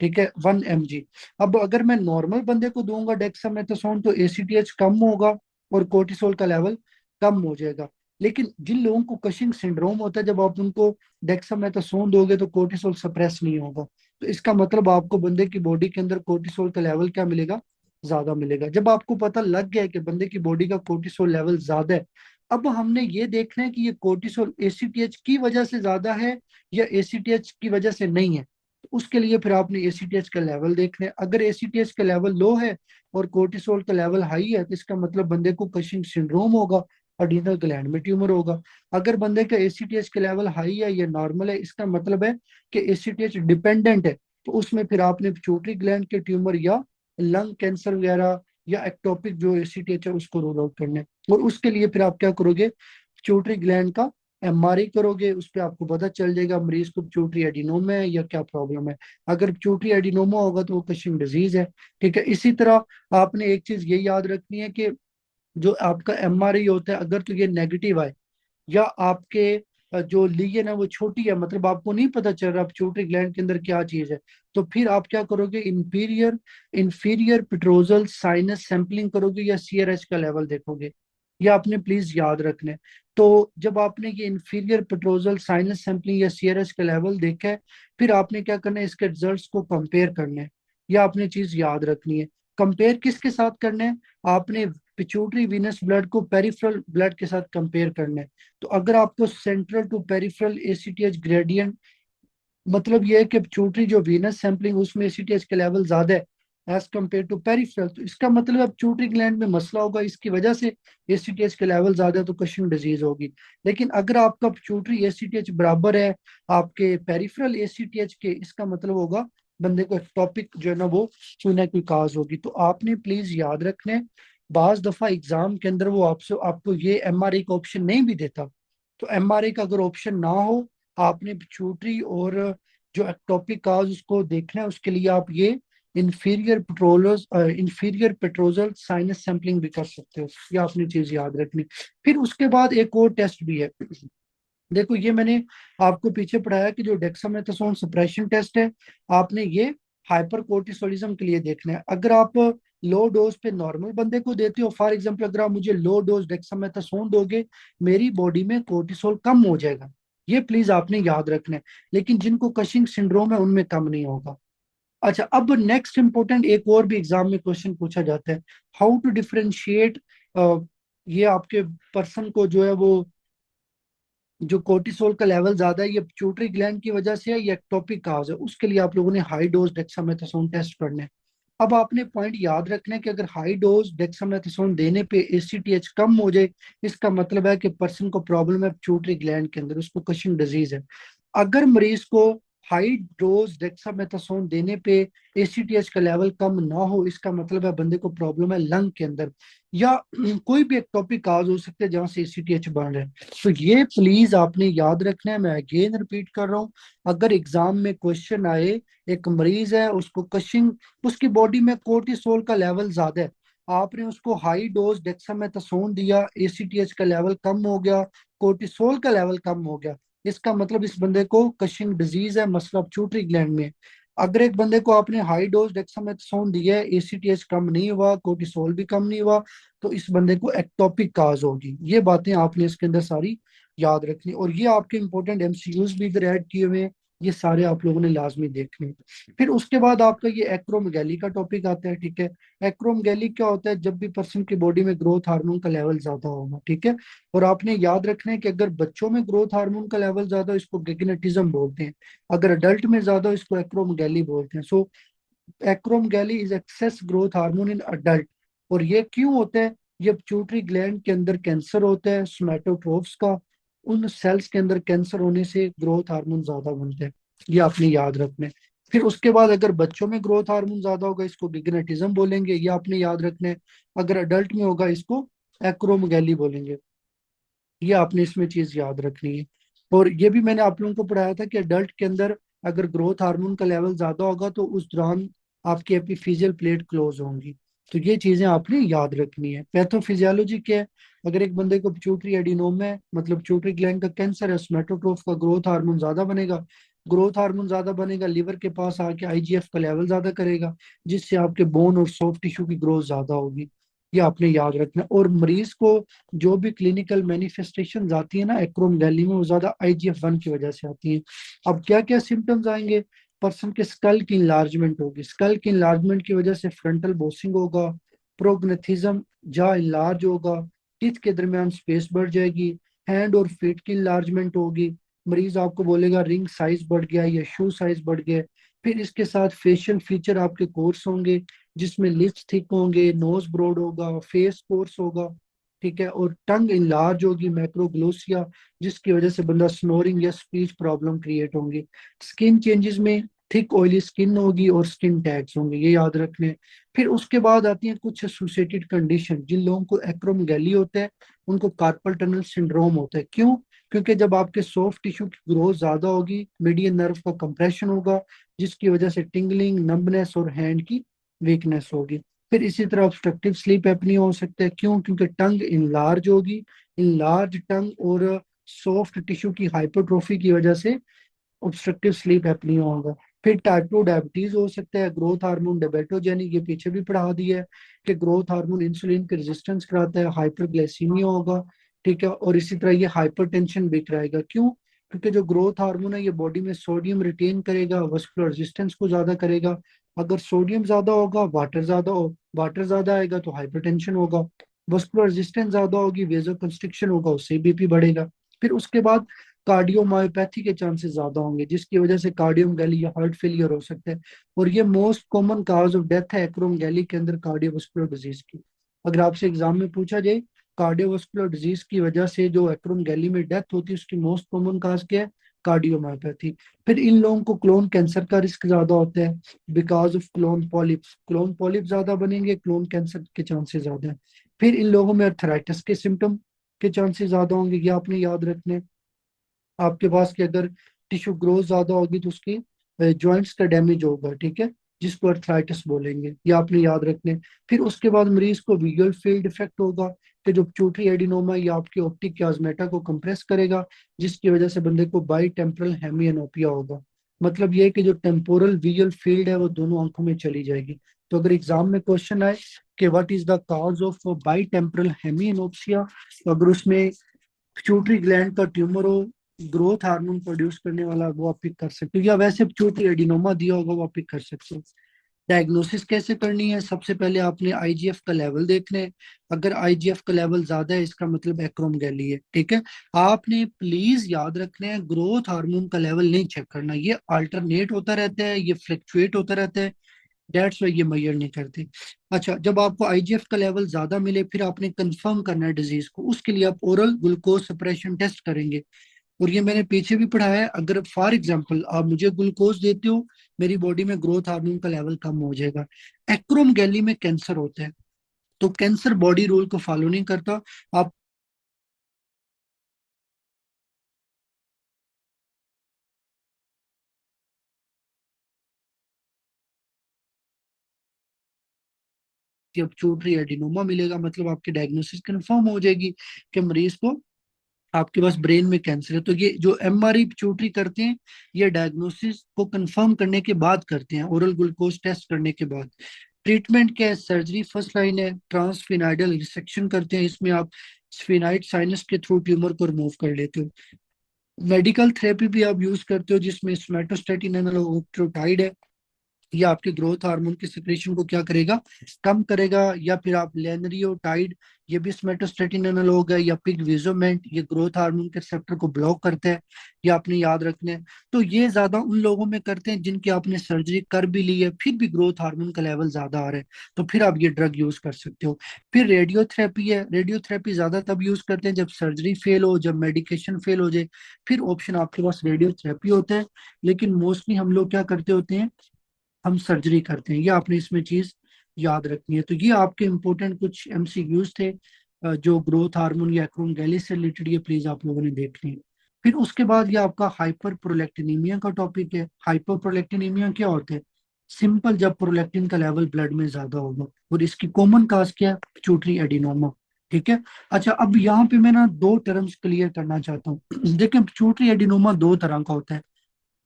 ठीक है, 1 mg। अब अगर मैं नॉर्मल बंदे को दूंगा डेक्सामेथासोन तो एसीटीएच कम होगा और कोर्टिसोल का लेवल कम हो जाएगा। लेकिन जिन लोगों को कशिंग सिंड्रोम होता है, जब आप उनको डेक्सामेथासोन दोगे तो कोर्टिसोल सप्रेस नहीं होगा। तो इसका मतलब आपको बंदे की बॉडी के अंदर कोर्टिसोल का लेवल क्या मिलेगा, ज्यादा मिलेगा। जब आपको पता लग गया है कि बंदे की बॉडी का कोर्टिसोल लेवल ज्यादा है, अब हमने ये देखना है कि ये कोर्टिसोल एसीटीएच की वजह से ज्यादा है या एसीटीएच की वजह से नहीं है। तो उसके लिए फिर आपने एसीटीएच का लेवल देखना है। अगर एसीटीएच का लेवल लो है और कोर्टिसोल का लेवल हाई है, तो इसका मतलब बंदे को कशिंग सिंड्रोम होगा, अडीनल ग्लैंड में ट्यूमर होगा। अगर बंदे का एसीटीएच का लेवल हाई है या नॉर्मल है, इसका मतलब है कि एसीटीएच डिपेंडेंट है। तो उसमें फिर आपने पिट्यूटरी ग्लैंड के ट्यूमर या लंग कैंसर वगैरह या एक्टोपिक जो एसीटीएच है उसको रूल आउट करना है। और उसके लिए फिर आप क्या करोगे, पिट्यूटरी ग्लैंड का एमआरआई करोगे, उस पर आपको पता चल जाएगा मरीज को पिट्यूटरी एडिनोमा है या क्या प्रॉब्लम है। अगर पिट्यूटरी एडिनोमा होगा तो वो कशिंग डिजीज है। ठीक है, इसी तरह आपने एक चीज ये याद रखनी है कि जो आपका एमआरआई होता है, अगर तो ये नेगेटिव आए या आपके जो लीजन है वो छोटी है, मतलब आपको नहीं पता चल रहा पिट्यूटरी ग्लैंड के अंदर क्या चीज है, तो फिर आप क्या करोगे, इंफीरियर इंफीरियर पिट्रोजल साइनस सैंपलिंग करोगे या सीआरएच का लेवल देखोगे। ये आपने प्लीज याद रखना है। तो जब आपने ये इंफीरियर पिट्रोजल साइनस सैंपलिंग या सीआरएच का लेवल देखा है, फिर आपने क्या करना है, इसके रिजल्ट्स को कंपेयर करना है। ये आपने चीज याद रखनी है। कंपेयर किसके साथ करना है, आपने पिट्यूटरी वीनस ब्लड को पेरिफेरल ब्लड के साथ कंपेयर करना है। तो अगर आपको central to peripheral ACTH gradient, मतलब ये है कि पिट्यूटरी जो वीनस सैंपलिंग उसमें एसीटीएच का लेवल ज्यादा है एज कम्पेयर टू पेरिफेरल, तो इसका मतलब अब पिट्यूटरी ग्लैंड में मसला होगा, इसकी वजह से एसीटीएच का लेवल ज्यादा है, तो कशिंग डिजीज होगी। लेकिन अगर आपका पिट्यूटरी एसीटीएच बराबर है आपके पेरिफेरल एसीटीएच के, इसका मतलब होगा बंदे को टॉपिक जो है ना वो कोई ना कोई काज होगी। तो आपने प्लीज याद रखना है, बाज दफा एग्जाम के अंदर वो आपसे आपको ये एमआरआई का ऑप्शन नहीं भी देता। तो एमआरआई का अगर ऑप्शन ना हो, आपने पिट्यूटरी और जो एक्टोपिक काज उसको देखना है, उसके लिए आप ये इंफीरियर पेट्रोजल साइनस सैंपलिंग भी कर सकते हो। ये आपने चीज याद रखनी। फिर उसके बाद एक और टेस्ट भी है। देखो ये मैंने आपको पीछे पढ़ाया कि जो डेक्सामेथासोन सप्रेशन टेस्ट है, आपने ये हाइपर कोर्टिसोलिज्म के लिए देखना है। अगर आप लो डोज पे नॉर्मल बंदे को देते हो, फॉर एग्जांपल अगर आप मुझे लो डोज डेक्सामेथासोन दोगे, मेरी बॉडी में कोर्टिसोल कम हो जाएगा, ये प्लीज आपने याद रखना है। लेकिन जिनको कशिंग सिंड्रोम है उनमें कम नहीं होगा। अच्छा, अब नेक्स्ट इंपॉर्टेंट एक और भी एग्जाम में क्वेश्चन पूछा जाता है, हाउ टू डिफरेंशिएट, ये आपके पर्सन को जो है वो जो कोर्टिसोल का लेवल ज्यादा है, ये पिट्यूटरी ग्लैंड की वजह से है या एक्टोपिक काज है, उसके लिए आप लोगों ने हाई डोज डेक्सामेथासोन टेस्ट करना है। अब आपने पॉइंट याद रखना है कि अगर हाई डोज डेक्सामेथासोन देने पे एसीटीएच कम हो जाए, इसका मतलब है कि पर्सन को प्रॉब्लम है पिट्यूटरी ग्लैंड के अंदर, उसको कशिंग डिजीज है। अगर मरीज को हाई डोज डेक्सामेथासोन देने पे एसीटीएच का लेवल कम ना हो, इसका मतलब है बंदे को प्रॉब्लम है लंग के अंदर, या कोई भी एक टॉपिक काज हो सकता है जहां से एसीटीएच बढ़ रहा है। तो ये प्लीज आपने याद रखना है। मैं अगेन रिपीट कर रहा हूँ, अगर एग्जाम में क्वेश्चन आए, एक मरीज है उसको कशिंग, उसकी बॉडी में कोर्टिसोल का लेवल ज्यादा है, आपने उसको हाई डोज डेक्सामेथासोन दिया, एसीटीएच का लेवल कम हो गया, कोर्टिसोल का लेवल कम हो गया, इसका मतलब इस बंदे को कशिंग डिजीज है, मसला पिट्यूटरी ग्लैंड में है। अगर एक बंदे को आपने हाई डोज डेक्सामेथासोन दिया है, एसीटीएच कम नहीं हुआ, कोर्टिसोल भी कम नहीं हुआ, तो इस बंदे को एक्टोपिक काज होगी। ये बातें आपने इसके अंदर सारी याद रखनी, और ये आपके इंपॉर्टेंट एमसीक्यूज भी इधर ऐड किए हुए हैं, ये सारे आप लोगों ने लाजमी देखने। फिर उसके बाद आपका ये एक्रोमेगैली का टॉपिक आता है। ठीक है, एक्रोमेगैली क्या होता है, जब भी पर्सन की बॉडी में ग्रोथ हार्मोन का लेवल ज्यादा होगा। ठीक है, और आपने याद रखना है कि अगर बच्चों में ग्रोथ हार्मोन का लेवल ज्यादा हो, इसको गिगनेटिज्म बोलते हैं, अगर अडल्ट में ज्यादा हो इसको एक्रोमेगैली बोलते हैं। So acromegaly is excess growth hormone in adult. और ये क्यों होता है, ये पिट्यूटरी ग्लैंड के अंदर कैंसर होता है सोमैटोट्रोफ्स का, उन सेल्स के अंदर कैंसर होने से ग्रोथ हार्मोन ज्यादा बनते हैं। ये आपने याद रखना है। फिर उसके बाद अगर बच्चों में ग्रोथ हार्मोन ज्यादा होगा, इसको गिगनेटिज्म बोलेंगे, ये आपने याद रखना है। अगर अडल्ट में होगा इसको एक्रोमेगैली बोलेंगे। ये आपने इसमें चीज याद रखनी है। और ये भी मैंने आप लोगों को पढ़ाया था कि अडल्ट के अंदर अगर ग्रोथ हार्मोन का लेवल ज्यादा होगा तो उस दौरान आपकी एपिफिजियल प्लेट क्लोज होंगी। तो ये चीजें आपने याद रखनी है। पैथोफिजियोलॉजी क्या है, अगर एक बंदे को पिट्यूटरी एडिनोमा है, मतलब पिट्यूटरी ग्लैंड का कैंसर है, सोमैटोट्रोफ का ग्रोथ हार्मोन ज्यादा बनेगा, ग्रोथ हार्मोन ज्यादा बनेगा, लिवर के पास आके आईजीएफ का लेवल ज्यादा करेगा, जिससे आपके बोन और सॉफ्ट टिश्यू की ग्रोथ ज्यादा होगी। ये आपने याद रखना है। और मरीज को जो भी क्लिनिकल मैनिफेस्टेशन आती है ना एक्रोमेगैली में, वो ज्यादा IGF-1 की वजह से आती है। अब क्या क्या सिम्टम्स आएंगे, पर्सन के स्कल की इंलार्जमेंट होगी, स्कल की इंलार्जमेंट की वजह से फ्रंटल बोसिंग होगा, प्रोग्नेथिज्म जा इंलार्ज होगा, टीथ के दरमियान स्पेस बढ़ जाएगी, हैंड और फीट की इंलार्जमेंट होगी, मरीज आपको बोलेगा रिंग साइज बढ़ गया या शू साइज बढ़ गया। फिर इसके साथ फेशियल फीचर आपके कोर्स होंगे, जिसमें लिप्स थिक होंगे, नोज ब्रॉड होगा, फेस कोर्स होगा, ठीक है, और टंग इंलार्ज होगी, मैक्रोग्लोसिया, जिसकी वजह से बंदा स्नोरिंग या स्पीच प्रॉब्लम क्रिएट होंगी। स्किन चेंजेस में थिक ऑयली स्किन होगी और स्किन टैग्स होंगे, ये याद रखने। फिर उसके बाद आती हैं कुछ एसोसिएटेड कंडीशन। जिन लोगों को एक्रोमेगैली होता है उनको कार्पल टनल सिंड्रोम होता है। क्यों? क्योंकि जब आपके सॉफ्ट टिश्यू की ग्रोथ ज्यादा होगी, मीडियन नर्व का कंप्रेशन होगा, जिसकी वजह से टिंगलिंग, नंबनेस और हैंड की वीकनेस होगी। फिर इसी तरह ऑब्स्ट्रक्टिव स्लीप एपनी हो सकता है। क्यों? क्योंकि टंग इनलार्ज होगी, इनलार्ज टंग और सॉफ्ट टिश्यू की हाइपरट्रोफी की वजह से ऑब्स्ट्रक्टिव स्लीप एपनी होगा। फिर टाइप 2 डायबिटीज हो सकता है। ग्रोथ हार्मोन डेबेटोजेनिक, ये पीछे भी पढ़ा दिया है कि ग्रोथ हार्मोन इंसुलिन के रेजिस्टेंस कराता है, हाइपरग्लाइसीमिया होगा, ठीक है, और इसी तरह ये हाइपरटेंशन भी कराएगा। क्यों? क्योंकि जो ग्रोथ हार्मोन है ये बॉडी में सोडियम रिटेन करेगा, वस्कुलर रेजिस्टेंस को ज्यादा करेगा। अगर सोडियम ज्यादा होगा, वाटर ज्यादा आएगा तो हाइपरटेंशन होगा, वस्कुलर रेजिस्टेंस ज्यादा होगी, वेजो कंस्ट्रिक्शन होगा, उससे बीपी बढ़ेगा। फिर उसके बाद कार्डियोमायोपैथी के चांसेस ज्यादा होंगे, जिसकी वजह से कार्डियोमैगली या हार्ट फेलियर हो सकता है। और ये most common cause of death है एक्रोमगैली के अंदर, कार्डियोवास्कुलर डिजीज की। अगर आपसे एग्जाम में पूछा जाए कार्डियोवास्कुलर डिजीज की वजह से जो एक्रोमगैली में डेथ होती है उसकी मोस्ट कॉमन काज क्या है? कार्डियोमायोपैथी। फिर इन लोगों को क्लोन कैंसर का रिस्क ज्यादा होता है because of clone polyps. Clone polyp ज्यादा बनेंगे, क्लोन कैंसर के चांसेस ज्यादा है। फिर इन लोगों में अर्थराइटिस के सिम्टम के चांसेस ज्यादा होंगे, ये आपने याद रखने। आपके पास की अगर टिश्यू ग्रोथ ज्यादा होगी तो उसकी जॉइंट्स का डैमेज होगा, ठीक है, जिसको अर्थराइटिस बोलेंगे, ये आपने याद रखने। फिर उसके बाद मरीज को विजुअल फील्ड डिफेक्ट होगा कि जो प्यूटरी एडिनोमा या आपकी ऑप्टिक क्याज्मेटा को कंप्रेस करेगा, जिसकी वजह से बंदे को बाई टेम्पोरल हेमियानोपिया होगा। मतलब ये है कि जो टेम्पोरल विजुअल फील्ड है वो दोनों आंखों में चली जाएगी। तो अगर एग्जाम में क्वेश्चन आए कि what is the cause of bitemporal hemianopia, तो अगर उसमें पिट्यूटरी ग्लैंड का ट्यूमर हो, ग्रोथ हार्मोन प्रोड्यूस करने वाला, वो आप पिक कर सकते हो, या वैसे पिट्यूटरी एडिनोमा दिया होगा वो आप पिक कर सकते हो। डायग्नोसिस कैसे करनी है? सबसे पहले आपने आईजीएफ का लेवल देखना है। अगर आईजीएफ का लेवल ज्यादा है इसका मतलब एक्रोमेगैली है, ठीक है। आपने प्लीज याद रखना है ग्रोथ हार्मोन का लेवल नहीं चेक करना, ये अल्टरनेट होता रहता है, ये फ्लक्चुएट होता रहता है, डेट्स वाई ये मेजर नहीं करते। अच्छा, जब आपको आईजीएफ का लेवल ज्यादा मिले फिर आपने कंफर्म करना है डिजीज को, उसके लिए आप ओरल ग्लूकोज सप्रेशन टेस्ट करेंगे। और ये मैंने पीछे भी पढ़ा है, अगर फॉर एग्जांपल आप मुझे ग्लूकोज देते हो मेरी बॉडी में ग्रोथ हार्मोन का लेवल कम हो जाएगा। एक्रोमेगैली में कैंसर होता है, तो कैंसर बॉडी रूल को फॉलो नहीं करता। आप अब चूट रही एडिनोमा मिलेगा मतलब आपकी डायग्नोसिस कंफर्म हो जाएगी कि मरीज को, आपके पास ब्रेन में कैंसर है। तो ये जो एमआरआई पिट्यूटरी करते हैं ये डायग्नोसिस को कंफर्म करने के बाद करते हैं, ओरल ग्लूकोज टेस्ट करने के बाद। ट्रीटमेंट क्या है? सर्जरी फर्स्ट लाइन है, ट्रांसफिनाइडल रिसेक्शन करते हैं, इसमें आप स्फिनाइड साइनस के थ्रू ट्यूमर को रिमूव कर लेते हो। मेडिकल थेरेपी भी आप यूज करते हो जिसमें स्मेटोस्टेटिन एनालोग है, ये आपके ग्रोथ हार्मोन की सिक्रेशन को क्या करेगा? कम करेगा। या फिर आप लेनरियोटाइड, ये भी स्मेटोस्टेटिन एनालॉग है, या पिगविजोमेंट, ये ग्रोथ हार्मोन के रिसेप्टर को ब्लॉक करता है, ये आपने याद रखना है। तो ये ज्यादा उन लोगों में करते हैं जिनकी आपने सर्जरी कर भी ली है फिर भी ग्रोथ हार्मोन का लेवल ज्यादा आ रहा है, तो फिर आप ये ड्रग यूज कर सकते हो। फिर रेडियोथेरेपी है, रेडियोथेरेपी ज्यादा तब यूज करते हैं जब सर्जरी फेल हो, जब मेडिकेशन फेल हो जाए, फिर ऑप्शन आपके पास रेडियोथेरेपी होता है। लेकिन मोस्टली हम लोग क्या करते होते हैं, हम सर्जरी करते हैं, ये आपने इसमें चीज याद रखनी है। तो ये आपके इंपॉर्टेंट कुछ एमसीक्यूज थे जो ग्रोथ हार्मोन या एक्रोमेगैली से रिलेटेड, ये प्लीज आप लोगों ने देख लिए। फिर उसके बाद ये आपका हाइपर प्रोलेक्टिनीमिया का टॉपिक है। हाइपर प्रोलेक्टिनीमिया क्या होता है? सिंपल, जब प्रोलेक्टिन का लेवल ब्लड में ज्यादा होगा, और इसकी कॉमन काज क्या है? पिट्यूटरी एडिनोमा, ठीक है। अच्छा, अब यहाँ पे मैं ना दो टर्म्स क्लियर करना चाहता हूँ। देखिए, पिट्यूटरी एडिनोमा दो तरह का होता है,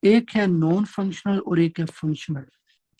एक है नॉन फंक्शनल और एक है फंक्शनल।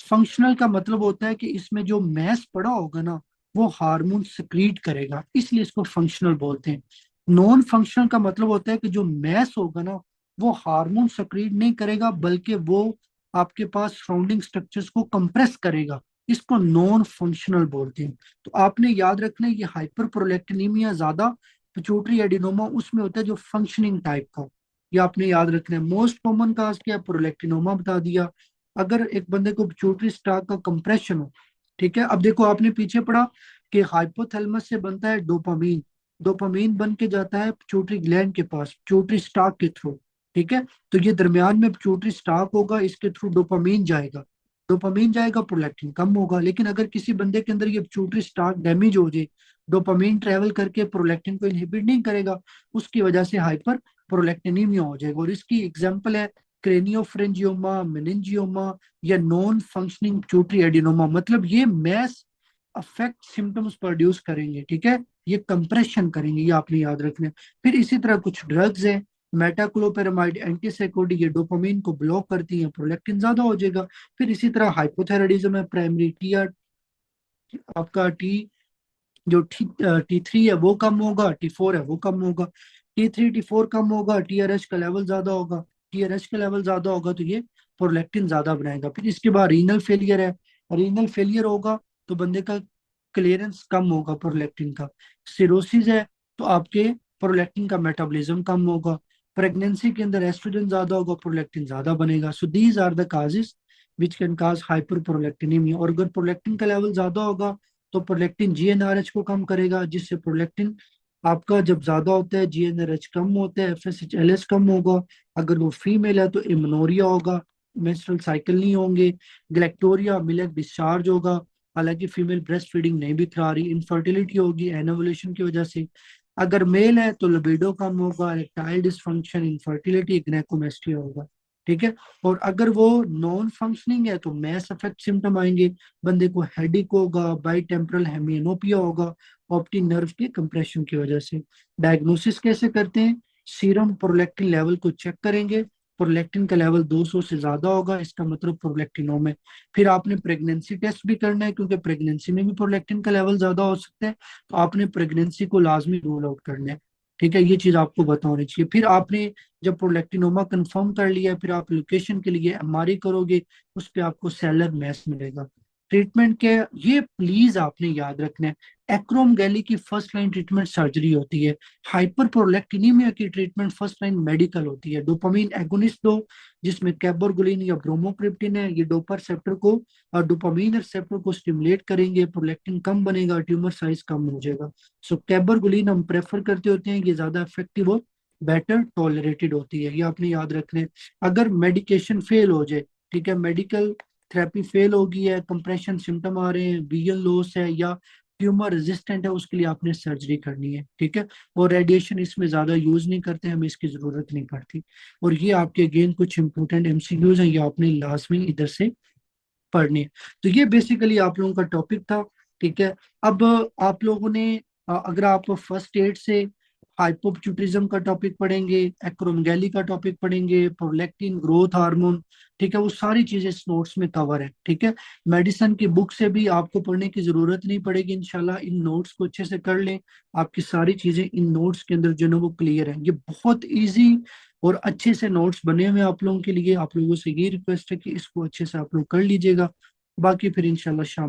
फंक्शनल का मतलब होता है कि इसमें जो मैस पड़ा होगा ना वो हार्मोन सिक्रीट करेगा, इसलिए इसको फंक्शनल बोलते हैं। नॉन फंक्शनल का मतलब होता है कि जो मैस होगा ना वो हार्मोन सिक्रीट नहीं करेगा, बल्कि वो आपके पास सराउंडिंग स्ट्रक्चर्स को कंप्रेस करेगा। इसको नॉन फंक्शनल बोलते हैं। तो आपने याद रखना है, ये हाइपर प्रोलेक्टिनीमिया ज्यादा पिट्यूटरी एडिनोमा उसमें होता है जो फंक्शनिंग टाइप का। ये आपने याद रखना है। मोस्ट कॉमन काज क्या है, प्रोलेक्टिनोमा बता दिया। अगर एक बंदे को पिट्यूटरी स्टाक का कंप्रेशन हो, ठीक है। अब देखो आपने पीछे पढ़ा कि हाइपोथैलेमस से बनता है डोपामीन। डोपामीन बन के जाता है पिट्यूटरी ग्लैंड के पास पिट्यूटरी स्टाक के थ्रू, ठीक है। तो ये दरमियान में पिट्यूटरी स्टाक होगा, इसके थ्रू डोपामीन जाएगा। डोपामीन जाएगा, प्रोलैक्टिन कम होगा। लेकिन अगर किसी बंदे के अंदर ये पिट्यूटरी स्टाक डैमेज हो जाए, डोपामीन ट्रेवल करके प्रोलैक्टिन को इनहिबिट नहीं करेगा, उसकी वजह से हाइपर प्रोलैक्टिनीमिया हो जाएगा। और इसकी एग्जांपल है क्रेनियोफ्रेंजियोमा, मेनिंजियोमा या नॉन फंक्शनिंग पिट्यूटरी एडिनोमा। मतलब ये मैस अफेक्ट सिम्टम्स प्रोड्यूस करेंगे, ठीक है। ये कंप्रेशन करेंगे, ये आपने याद रखना है। फिर इसी तरह कुछ ड्रग्स हैं, मेटाक्लोपेरामाइड, एंटीसाइकोटिक, ये डोपामीन को ब्लॉक करती हैं, प्रोलैक्टिन ज्यादा हो जाएगा। फिर इसी तरह हाइपोथायराइडिज्म है, प्राइमरी टी आर, आपका टी जो T3 है वो कम होगा, T4 है वो कम होगा। T3 T4 कम होगा, TRH का लेवल ज्यादा होगा। TRH का लेवल ज्यादा होगा तो ये प्रोलैक्टिन ज्यादा बनाएगा। फिर इसके बाद रीनल फेलियर है। रीनल फेलियर होगा तो बंदे का क्लियरेंस कम होगा प्रोलैक्टिन का। सिरोसिस है तो आपके प्रोलैक्टिन का मेटाबॉलिज्म कम होगा। प्रेगनेंसी के अंदर एस्ट्रोजन ज्यादा होगा, प्रोलैक्टिन ज्यादा बनेगा। So these are the causes which can cause hyperprolactinaemia. और अगर प्रोलैक्टिन का लेवल ज्यादा होगा तो प्रोलैक्टिन जीएनआरएच को कम करेगा, जिससे प्रोलैक्टिन आपका जब ज्यादा होता है जीएनआरएच कम होता है, एफएसएच कम होगा। अगर वो फीमेल है तो इम्नोरिया होगा, मेंस्ट्रुअल साइकिल नहीं होंगे। ग्लैक्टोरिया, मिल्क डिस्चार्ज होगा, हालांकि फीमेल ब्रेस्ट फीडिंग नहीं भी करा रही। इनफर्टिलिटी होगी एनोवुलेशन की वजह से। अगर मेल है तो लिबिडो कम होगा, इरेक्टाइल डिसफंक्शन, इनफर्टिलिटी, ग्नाइकोमेस्टिया होगा, ठीक है। और अगर वो नॉन फंक्शनिंग है तो मैस अफेक्ट सिम्टम आएंगे। बंदे को हेडिक होगा, बाई टेम्परल हेमियोनोपिया होगा, ऑप्टिक नर्व के कंप्रेशन की वजह से। डायग्नोसिस कैसे करते हैं, सीरम प्रोलैक्टिन लेवल को चेक करेंगे। प्रोलैक्टिन का लेवल 200 से ज्यादा होगा, इसका मतलब प्रोलैक्टिनोम है। फिर आपने प्रेगनेंसी टेस्ट भी करना है, क्योंकि प्रेगनेंसी में भी प्रोलैक्टिन का लेवल ज्यादा हो सकता है। तो आपने प्रेगनेंसी को लाजमी रूल आउट करना है, ठीक है। ये चीज आपको बता होनी चाहिए। फिर आपने जब प्रोलैक्टिनोमा कंफर्म कर लिया, फिर आप लोकेशन के लिए एमआरआई करोगे, उस पर आपको सेलर मैस मिलेगा। ट्रीटमेंट के ये प्लीज आपने याद रखना है, एक्रोमगैली की फर्स्ट लाइन ट्रीटमेंट सर्जरी होती है। हाइपर प्रोलैक्टिनीमिया की ट्रीटमेंट फर्स्ट लाइन मेडिकल होती है। डोपामीन एगोनिस्ट दो, जिसमें कैबरगोलिन या ब्रोमोक्रिप्टिन है, ये डोपा रिसेप्टर को और डोपामीन रिसेप्टर को स्टिमुलेट करेंगे, प्रोलैक्टिन कम बनेगा, ट्यूमर साइज कम हो जाएगा। सो कैबरगोलिन हम प्रेफर करते होते हैं, ये ज्यादा इफेक्टिव और बेटर टॉलरेटेड होती है, ये आपने याद रखना है। अगर मेडिकेशन फेल हो जाए, ठीक है, मेडिकल थेरेपी फेल हो गई है, कंप्रेशन सिम्टम आ रहे हैं, विजन लॉस है या ट्यूमर रेजिस्टेंट है, उसके लिए आपने सर्जरी करनी है, ठीक है। और रेडिएशन इसमें ज्यादा यूज नहीं करते, हमें इसकी जरूरत नहीं पड़ती। और ये आपके अगेन कुछ इंपॉर्टेंट एमसीक्यूज हैं, ये आपने लाजमी इधर से पढ़नी है। तो ये बेसिकली आप लोगों का टॉपिक था, ठीक है। अब आप लोगों ने अगर आप फर्स्ट एड से हाइपोपिट्यूटिज्म का टॉपिक पढ़ेंगे, एक्रोमेगाली का टॉपिक पढ़ेंगे, प्रोलैक्टिन, ग्रोथ हार्मोन, ठीक है, वो सारी चीजें इस नोट्स में कवर है, ठीक है। मेडिसिन की बुक से भी आपको पढ़ने की जरूरत नहीं पड़ेगी इंशाल्लाह। इन नोट्स को अच्छे से कर लें, आपकी सारी चीजें इन नोट्स के अंदर जो है ना वो क्लियर है। ये बहुत इजी और अच्छे से नोट्स बने हुए हैं आप लोगों के लिए। आप लोगों से ये रिक्वेस्ट है कि इसको अच्छे से आप लोग कर लीजिएगा। बाकी फिर इंशाल्लाह शाम में